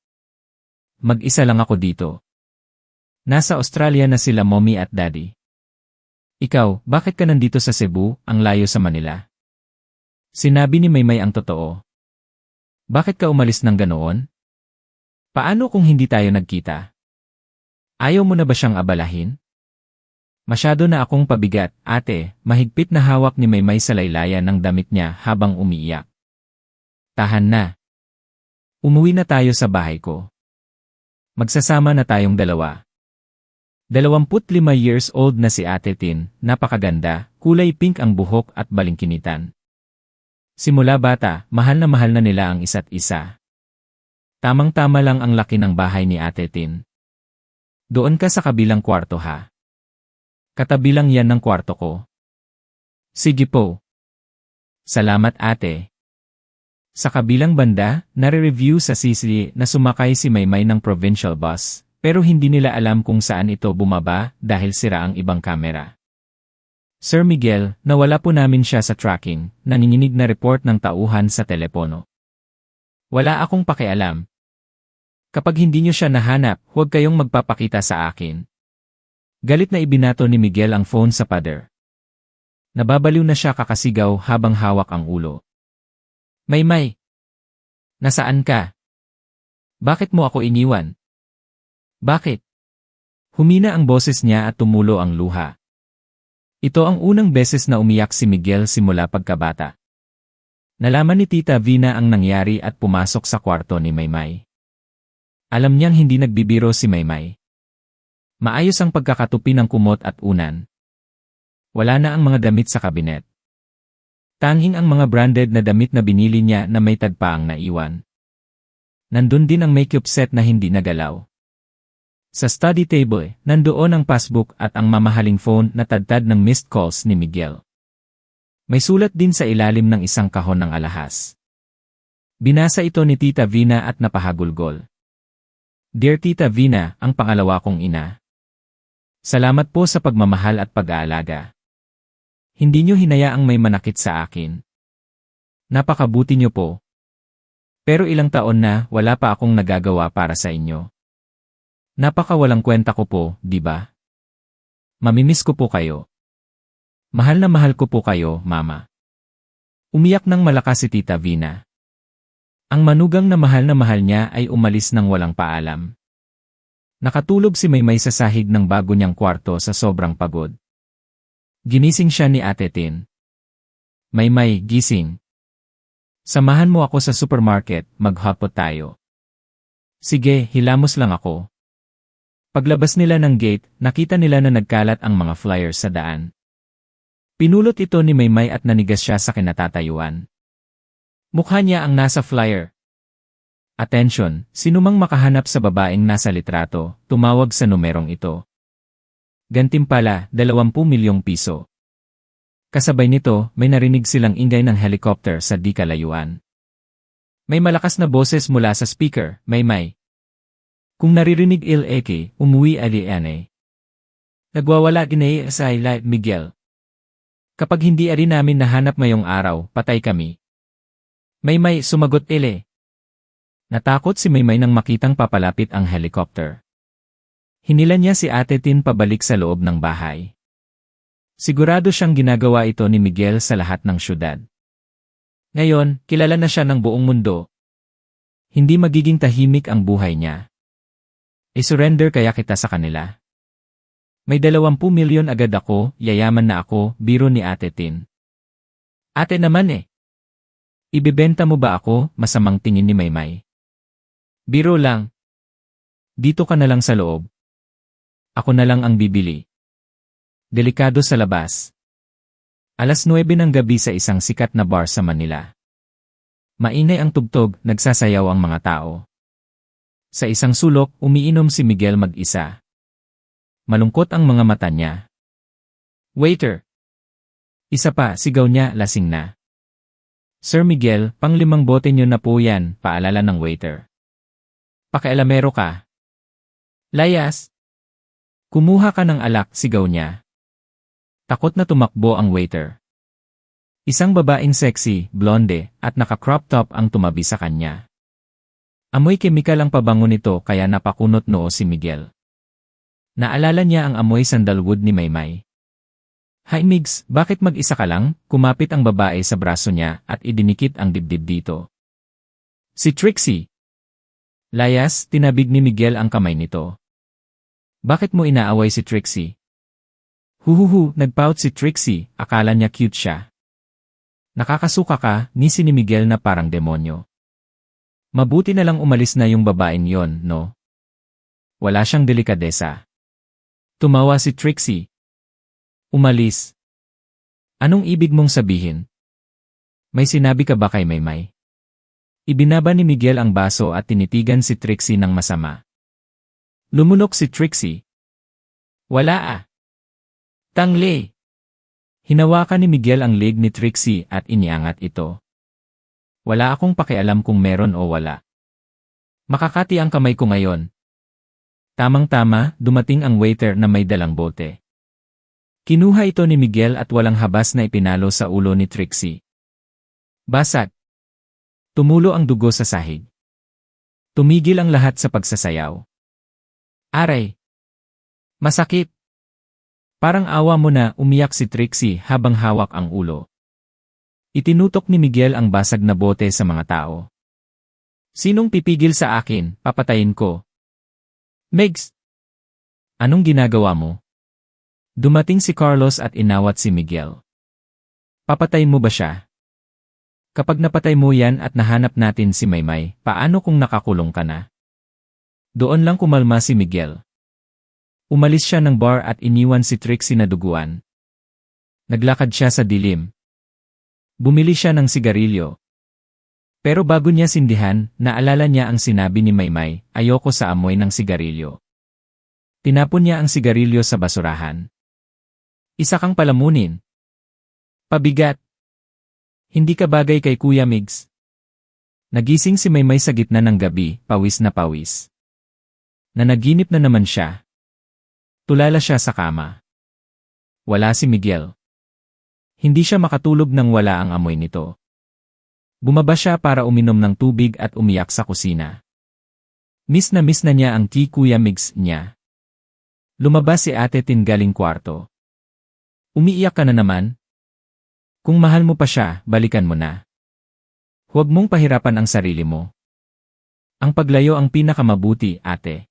[SPEAKER 1] Mag-isa lang ako dito. Nasa Australia na sila mommy at daddy. Ikaw, bakit ka nandito sa Cebu, ang layo sa Manila? Sinabi ni Maymay ang totoo. Bakit ka umalis ng ganoon? Paano kung hindi tayo nagkita? Ayaw mo na ba siyang abalahin? Masyado na akong pabigat, ate, mahigpit na hawak ni Maymay sa laylayan ng damit niya habang umiiyak. Tahan na. Umuwi na tayo sa bahay ko. Magsasama na tayong dalawa. 25 years old na si Ate Tin, napakaganda, kulay pink ang buhok at balingkinitan. Simula bata, mahal na nila ang isa't isa. Tamang-tama lang ang laki ng bahay ni Ate Tin. Doon ka sa kabilang kwarto ha. Katabi lang yan ng kwarto ko. Sige po. Salamat ate. Sa kabilang banda, nare-review sa Sicily na sumakay si Maymay ng provincial bus. Pero hindi nila alam kung saan ito bumaba dahil sira ang ibang kamera. Sir Miguel, nawala po namin siya sa tracking, nanginginig na report ng tauhan sa telepono. Wala akong pakialam. Kapag hindi niyo siya nahanap, huwag kayong magpapakita sa akin. Galit na ibinato ni Miguel ang phone sa pader. Nababaliw na siya kakasigaw habang hawak ang ulo. Maymay! Nasaan ka? Bakit mo ako iniwan? Bakit? Humina ang boses niya at tumulo ang luha. Ito ang unang beses na umiyak si Miguel simula pagkabata. Nalaman ni Tita Vina ang nangyari at pumasok sa kwarto ni Maymay. Alam niyang hindi nagbibiro si Maymay. Maayos ang pagkakatupi ng kumot at unan. Wala na ang mga damit sa kabinet. Tanging ang mga branded na damit na binili niya na may tagpa ang naiwan. Nandun din ang makeup set na hindi nagalaw. Sa study table, nandoon ang passbook at ang mamahaling phone na tadtad ng missed calls ni Miguel. May sulat din sa ilalim ng isang kahon ng alahas. Binasa ito ni Tita Vina at napahagulgol. Dear Tita Vina, ang pangalawa kong ina. Salamat po sa pagmamahal at pag-aalaga. Hindi niyo hinayaang may manakit sa akin. Napakabuti niyo po. Pero ilang taon na wala pa akong nagagawa para sa inyo. Napakawalang kwenta ko po, di ba? Mamimiss ko po kayo. Mahal na mahal ko po kayo, Mama. Umiyak ng malakas si Tita Vina. Ang manugang na mahal niya ay umalis ng walang paalam. Nakatulog si Maymay sa sahig ng bago niyang kwarto sa sobrang pagod. Ginising siya ni Ate Tin. Maymay, gising. Samahan mo ako sa supermarket, mag-hotpot tayo. Sige, hilamos lang ako. Paglabas nila ng gate, nakita nila na nagkalat ang mga flyers sa daan. Pinulot ito ni Maymay at nanigas siya sa kinatatayuan. Mukha niya ang nasa flyer. Attention, sinumang makahanap sa babaeng nasa litrato, tumawag sa numerong ito. Gantimpala, 20 milyong piso. Kasabay nito, may narinig silang ingay ng helicopter sa di kalayuan. May malakas na boses mula sa speaker, Maymay. Kung naririnig il-eke, umuwi ali-ane. Nagwawala ginay sa live Miguel. Kapag hindi ari namin nahanap ngayong araw, patay kami. Maymay, sumagot ile. Natakot si Maymay nang makitang papalapit ang helicopter. Hinila niya si Ate Tin pabalik sa loob ng bahay. Sigurado siyang ginagawa ito ni Miguel sa lahat ng syudad. Ngayon, kilala na siya ng buong mundo. Hindi magiging tahimik ang buhay niya. I-surrender kaya kita sa kanila. May 20 milyon agad ako, yayaman na ako, biro ni Ate Tin. Ate naman eh. Ibebenta mo ba ako, masamang tingin ni Maymay. Biro lang. Dito ka na lang sa loob. Ako na lang ang bibili. Delikado sa labas. 9:00 ng gabi sa isang sikat na bar sa Manila. Mainay ang tugtog, nagsasayaw ang mga tao. Sa isang sulok, umiinom si Miguel mag-isa. Malungkot ang mga mata niya. Waiter! Isa pa, sigaw niya, lasing na. Sir Miguel, 5 bote niyo na po yan, paalala ng waiter. Pakialamero ka. Layas! Kumuha ka ng alak, sigaw niya. Takot na tumakbo ang waiter. Isang babaeng sexy, blonde, at naka-crop top ang tumabi sa kanya. Amoy kemikal ang pabango nito kaya napakunot noo si Miguel. Naalala niya ang amoy sandalwood ni Maymay. Hi Migs, bakit mag-isa ka lang? Kumapit ang babae sa braso niya at idinikit ang dibdib dito. Si Trixie. Layas, tinabig ni Miguel ang kamay nito. Bakit mo inaaway si Trixie? Huhuhu, nagpout si Trixie, akala niya cute siya. Nakakasuka ka, ngisi ni Miguel na parang demonyo. Mabuti na lang umalis na yung babaeng yon, no? Wala siyang delikadesa. Tumawa si Trixie. Umalis. Anong ibig mong sabihin? May sinabi ka ba kay Maymay? Ibinaba ni Miguel ang baso at tinitigan si Trixie ng masama. Lumunok si Trixie. Wala ah. Tangle. Hinawakan ni Miguel ang leg ni Trixie at iniangat ito. Wala akong pakialam kung meron o wala. Makakati ang kamay ko ngayon. Tamang-tama, dumating ang waiter na may dalang bote. Kinuha ito ni Miguel at walang habas na ipinalo sa ulo ni Trixie. Basag. Tumulo ang dugo sa sahig. Tumigil ang lahat sa pagsasayaw. Aray! Masakit! Parang awa mo na, umiyak si Trixie habang hawak ang ulo. Itinutok ni Miguel ang basag na bote sa mga tao. Sinong pipigil sa akin, papatayin ko. Megs! Anong ginagawa mo? Dumating si Carlos at inawat si Miguel. Papatayin mo ba siya? Kapag napatay mo yan at nahanap natin si Maymay, paano kung nakakulong ka na? Doon lang kumalma si Miguel. Umalis siya ng bar at iniwan si Trixie na duguan. Naglakad siya sa dilim. Bumili siya ng sigarilyo. Pero bago niya sindihan, naalala niya ang sinabi ni Maymay, ayoko sa amoy ng sigarilyo. Tinapon niya ang sigarilyo sa basurahan. Isa kang palamunin. Pabigat. Hindi ka bagay kay Kuya Migs. Nagising si Maymay sa gitna ng gabi, pawis na pawis. Nanaginip na naman siya. Tulala siya sa kama. Wala si Miguel. Hindi siya makatulog nang wala ang amoy nito. Bumaba siya para uminom ng tubig at umiyak sa kusina. Miss na niya ang kay Kuya Migs niya. Lumabas si Ate Tin galing kwarto. Umiiyak ka na naman? Kung mahal mo pa siya, balikan mo na. Huwag mong pahirapan ang sarili mo. Ang paglayo ang pinakamabuti, ate.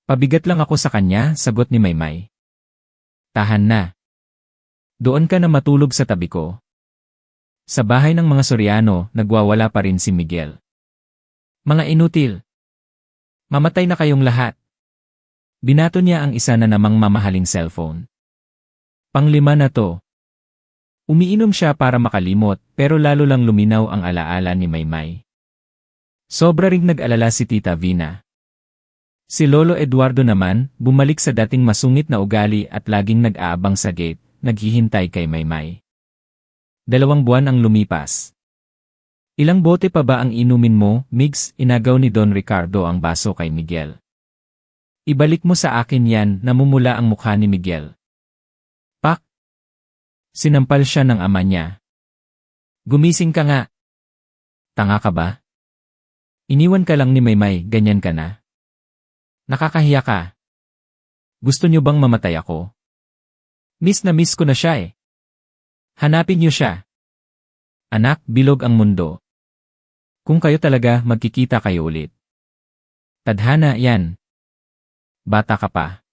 [SPEAKER 1] Pabigat lang ako sa kanya, sagot ni Maymay. Tahan na. Doon ka na matulog sa tabi ko. Sa bahay ng mga Soriano, nagwawala pa rin si Miguel. Mga inutil. Mamatay na kayong lahat. Binato niya ang isa na namang mamahaling cellphone. Panglima na to. Umiinom siya para makalimot, pero lalo lang luminaw ang alaala ni Maymay. Sobra ring nag-alala si Tita Vina. Si Lolo Eduardo naman, bumalik sa dating masungit na ugali at laging nag-aabang sa gate, naghihintay kay Maymay. 2 buwan ang lumipas. Ilang bote pa ba ang inumin mo, Migs? Inagaw ni Don Ricardo ang baso kay Miguel. Ibalik mo sa akin yan, namumula ang mukha ni Miguel. Pak! Sinampal siya ng ama niya. Gumising ka nga. Tanga ka ba? Iniwan ka lang ni Maymay, ganyan ka na. Nakakahiya ka. Gusto niyo bang mamatay ako? Miss na miss ko na siya eh. Hanapin niyo siya. Anak, bilog ang mundo. Kung kayo talaga, magkikita kayo ulit. Tadhana, yan. Bata ka pa.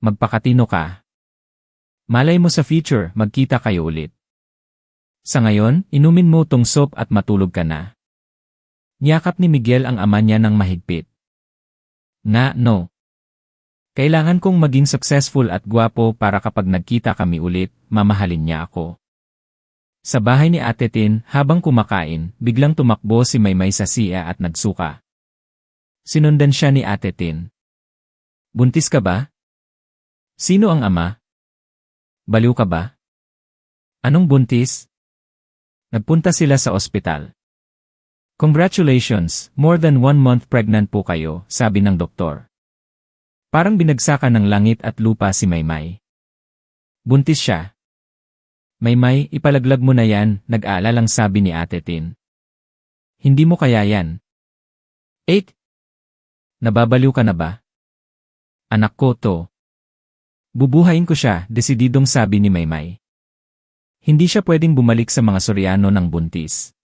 [SPEAKER 1] Magpakatino ka. Malay mo sa future, magkita kayo ulit. Sa ngayon, inumin mo tong soap at matulog ka na. Niyakap ni Miguel ang ama niya ng mahigpit. No. Kailangan kong maging successful at gwapo para kapag nagkita kami ulit, mamahalin niya ako. Sa bahay ni Ate Tin, habang kumakain, biglang tumakbo si Maymay sa siya at nagsuka. Sinundan siya ni Ate Tin. Buntis ka ba? Sino ang ama? Baliw ka ba? Anong buntis? Nagpunta sila sa ospital. Congratulations, more than 1 month pregnant po kayo, sabi ng doktor. Parang binagsakan ng langit at lupa si Maymay. Buntis siya. Maymay, ipalaglag mo na yan, nag-aalalang sabi ni Ate Tin. Hindi mo kaya yan. 8. Nababaliw ka na ba? Anak ko to. Bubuhayin ko siya, desididong sabi ni Maymay. Hindi siya pwedeng bumalik sa mga Soriano ng buntis.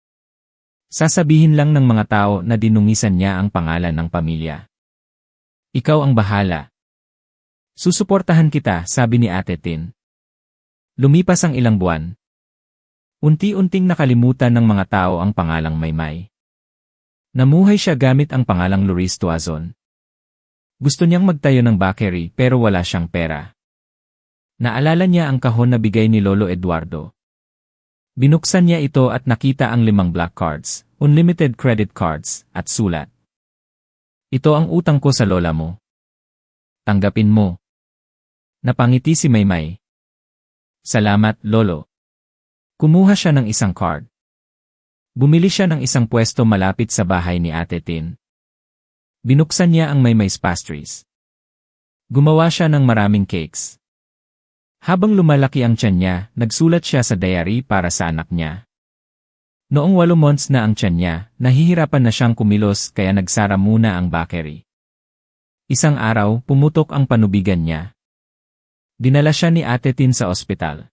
[SPEAKER 1] Sasabihin lang ng mga tao na dinungisan niya ang pangalan ng pamilya. Ikaw ang bahala. Susuportahan kita, sabi ni Ate Tin. Lumipas ang ilang buwan. Unti-unting nakalimutan ng mga tao ang pangalang Maymay. Namuhay siya gamit ang pangalang Loris Tuazon. Gusto niyang magtayo ng bakery pero wala siyang pera. Naalala niya ang kahon na bigay ni Lolo Eduardo. Binuksan niya ito at nakita ang 5 black cards, unlimited credit cards, at sulat. Ito ang utang ko sa lola mo. Tanggapin mo. Napangiti si Maymay. Salamat, Lolo. Kumuha siya ng isang card. Bumili siya ng isang pwesto malapit sa bahay ni Ate Tin. Binuksan niya ang Maymay's Pastries. Gumawa siya ng maraming cakes. Habang lumalaki ang tiyan niya, nagsulat siya sa diary para sa anak niya. Noong 8 months na ang tiyan niya, nahihirapan na siyang kumilos kaya nagsara muna ang bakery. Isang araw, pumutok ang panubigan niya. Dinala siya ni Ate Tin sa ospital.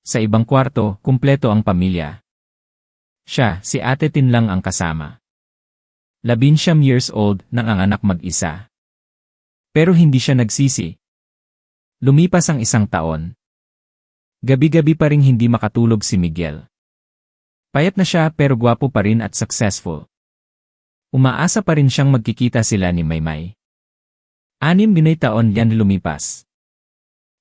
[SPEAKER 1] Sa ibang kwarto, kumpleto ang pamilya. Siya, si Ate Tin lang ang kasama. 19 years old nang ang anak mag-isa. Pero hindi siya nagsisi. Lumipas ang 1 taon. Gabi-gabi pa ring hindi makatulog si Miguel. Payat na siya pero gwapo pa rin at successful. Umaasa pa rin siyang magkikita sila ni Maymay. 6 taon yan lumipas.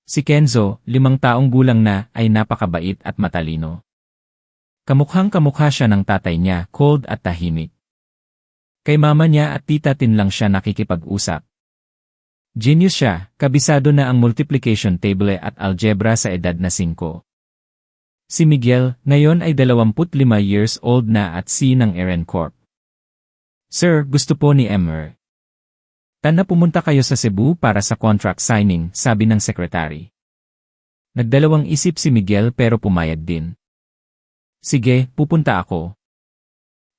[SPEAKER 1] Si Kenzo, 5 taong gulang na, ay napakabait at matalino. Kamukhang-kamukha siya ng tatay niya, cold at tahimik. Kay mama niya at tita Tin lang siya nakikipag-usap. Genius siya, kabisado na ang multiplication table at algebra sa edad na 5. Si Miguel, ngayon ay 25 years old na at C ng Eren Corp. Sir, gusto po ni Emmer. Tana pumunta kayo sa Cebu para sa contract signing, sabi ng sekretary. Nagdalawang isip si Miguel pero pumayag din. Sige, pupunta ako.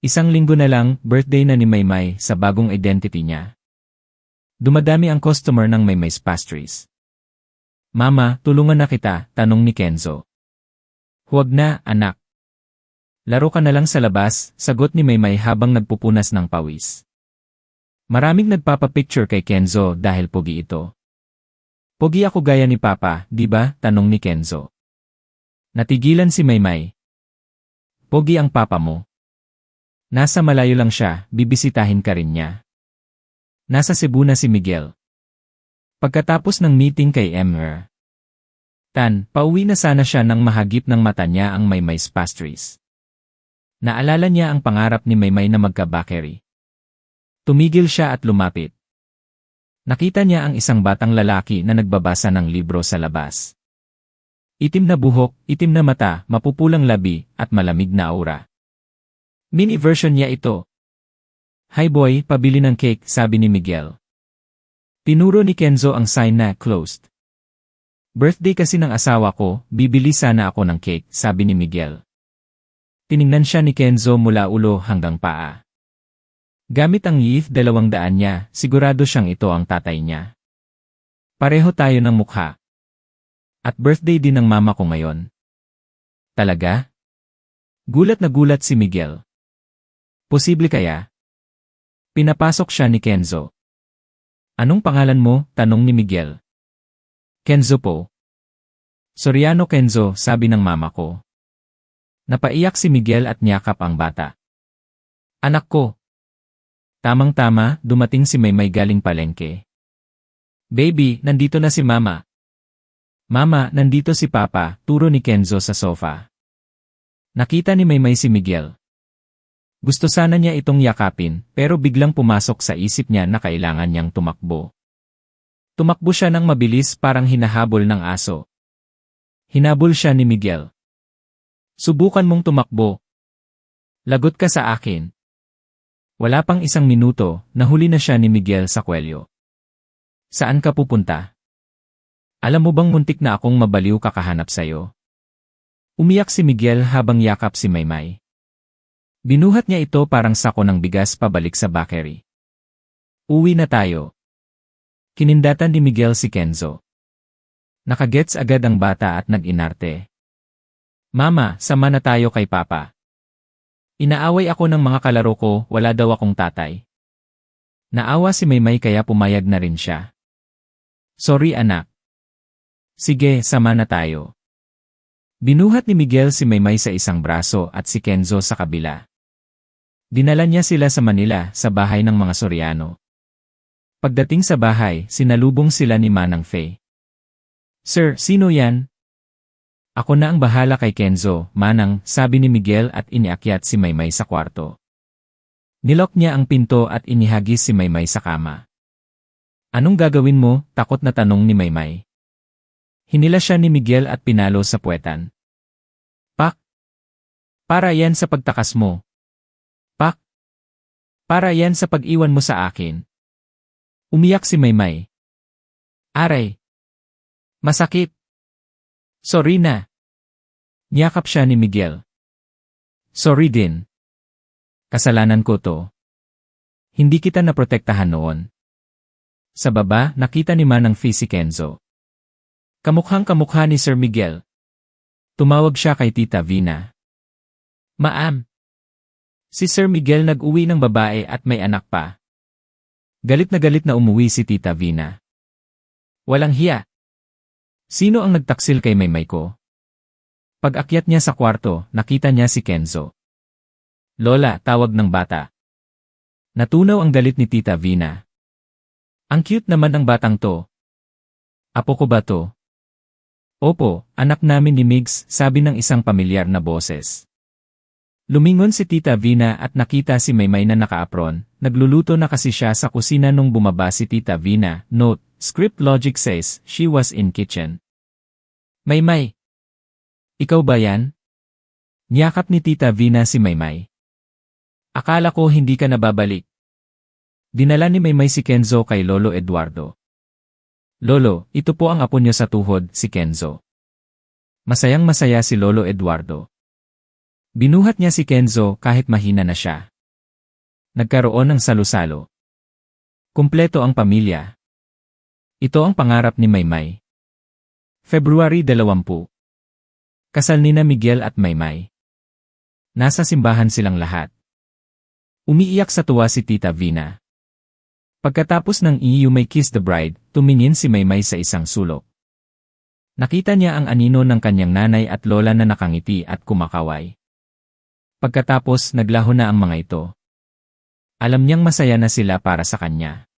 [SPEAKER 1] 1 linggo na lang, birthday na ni Maymay sa bagong identity niya. Dumadami ang customer ng Maymay's Pastries. Mama, tulungan na kita, tanong ni Kenzo. Huwag na, anak. Laro ka na lang sa labas, sagot ni Maymay habang nagpupunas ng pawis. Maraming nagpapapicture kay Kenzo dahil pogi ito. Pogi ako gaya ni Papa, di ba? Tanong ni Kenzo. Natigilan si Maymay. Pogi ang papa mo. Nasa malayo lang siya, bibisitahin ka rin niya. Nasa Cebu na si Miguel. Pagkatapos ng meeting kay Emmer. Pauwi na sana siya nang mahagip ng mata niya ang Maymay's Pastries. Naalala niya ang pangarap ni Maymay na magka-bakery. Tumigil siya at lumapit. Nakita niya ang isang batang lalaki na nagbabasa ng libro sa labas. Itim na buhok, itim na mata, mapupulang labi, at malamig na aura. Mini version niya ito. Hi boy, pabili ng cake, sabi ni Miguel. Tinuro ni Kenzo ang sign na closed. Birthday kasi ng asawa ko, bibili sana ako ng cake, sabi ni Miguel. Tiningnan siya ni Kenzo mula ulo hanggang paa. Gamit ang YIF 200 niya, sigurado siyang ito ang tatay niya. Pareho tayo ng mukha. At birthday din ng mama ko ngayon. Talaga? Gulat na gulat si Miguel. Posible kaya? Pinapasok siya ni Kenzo. Anong pangalan mo? Tanong ni Miguel. Kenzo po. Soriano Kenzo, sabi ng mama ko. Napaiyak si Miguel at niyakap ang bata. Anak ko. Tamang-tama, dumating si Maymay galing palengke. Baby, nandito na si mama. Mama, nandito si papa, turo ni Kenzo sa sofa. Nakita ni Maymay si Miguel. Gusto sana niya itong yakapin, pero biglang pumasok sa isip niya na kailangan niyang tumakbo. Tumakbo siya ng mabilis parang hinahabol ng aso. Hinabol siya ni Miguel. Subukan mong tumakbo. Lagot ka sa akin. Wala pang isang minuto, nahuli na siya ni Miguel sa kwelyo. Saan ka pupunta? Alam mo bang muntik na akong mabaliw kakahanap sa'yo? Umiyak si Miguel habang yakap si Maymay. Binuhat niya ito parang sako ng bigas pabalik sa bakery. Uwi na tayo. Kinindatan ni Miguel si Kenzo. Nakagets agad ang bata at nag-inarte. Mama, sama na tayo kay Papa. Inaaway ako ng mga kalaro ko, wala daw akong tatay. Naawa si Maymay kaya pumayag na rin siya. Sorry anak. Sige, sama na tayo. Binuhat ni Miguel si Maymay sa isang braso at si Kenzo sa kabila. Dinala niya sila sa Manila, sa bahay ng mga Soriano. Pagdating sa bahay, sinalubong sila ni Manang Faye. Sir, sino yan? Ako na ang bahala kay Kenzo, Manang, sabi ni Miguel at iniakyat si Maymay sa kwarto. Nilok niya ang pinto at inihagis si Maymay sa kama. Anong gagawin mo? Takot na tanong ni Maymay. Hinila siya ni Miguel at pinalo sa puwetan. Pak! Para yan sa pagtakas mo. Pak! Para yan sa pag-iwan mo sa akin. Umiyak si Maymay. Aray! Masakit! Sorry na. Niyakap siya ni Miguel. Sorry din. Kasalanan ko to. Hindi kita naprotektahan noon. Sa baba, nakita ni Manang Faye si Kenzo. Kamukhang kamukha ni Sir Miguel. Tumawag siya kay Tita Vina. Ma'am. Si Sir Miguel nag-uwi ng babae at may anak pa. Galit na umuwi si Tita Vina. Walang hiya. Sino ang nagtaksil kay Maymay ko? Pag-akyat niya sa kwarto, nakita niya si Kenzo. Lola, tawag ng bata. Natunaw ang galit ni Tita Vina. Ang cute naman ng batang to. Apo ko ba to? Opo, anak namin ni Migs, sabi ng isang pamilyar na boses. Lumingon si Tita Vina at nakita si Maymay na naka-apron. Nagluluto na kasi siya sa kusina nung bumaba si Tita Vina. Note, script logic says, she was in kitchen. Maymay. Ikaw ba yan? Niyakap ni Tita Vina si Maymay. Akala ko hindi ka nababalik. Dinala ni Maymay si Kenzo kay Lolo Eduardo. Lolo, ito po ang apo niyo sa tuhod, si Kenzo. Masayang masaya si Lolo Eduardo. Binuhat niya si Kenzo kahit mahina na siya. Nagkaroon ng salo-salo. Kumpleto ang pamilya. Ito ang pangarap ni Maymay. February 20. Kasal nina Miguel at Maymay. Nasa simbahan silang lahat. Umiiyak sa tuwa si Tita Vina. Pagkatapos ng "You May Kiss the Bride", tumingin si Maymay sa isang sulok. Nakita niya ang anino ng kanyang nanay at lola na nakangiti at kumakaway. Pagkatapos naglaho na ang mga ito. Alam niyang masaya na sila para sa kanya.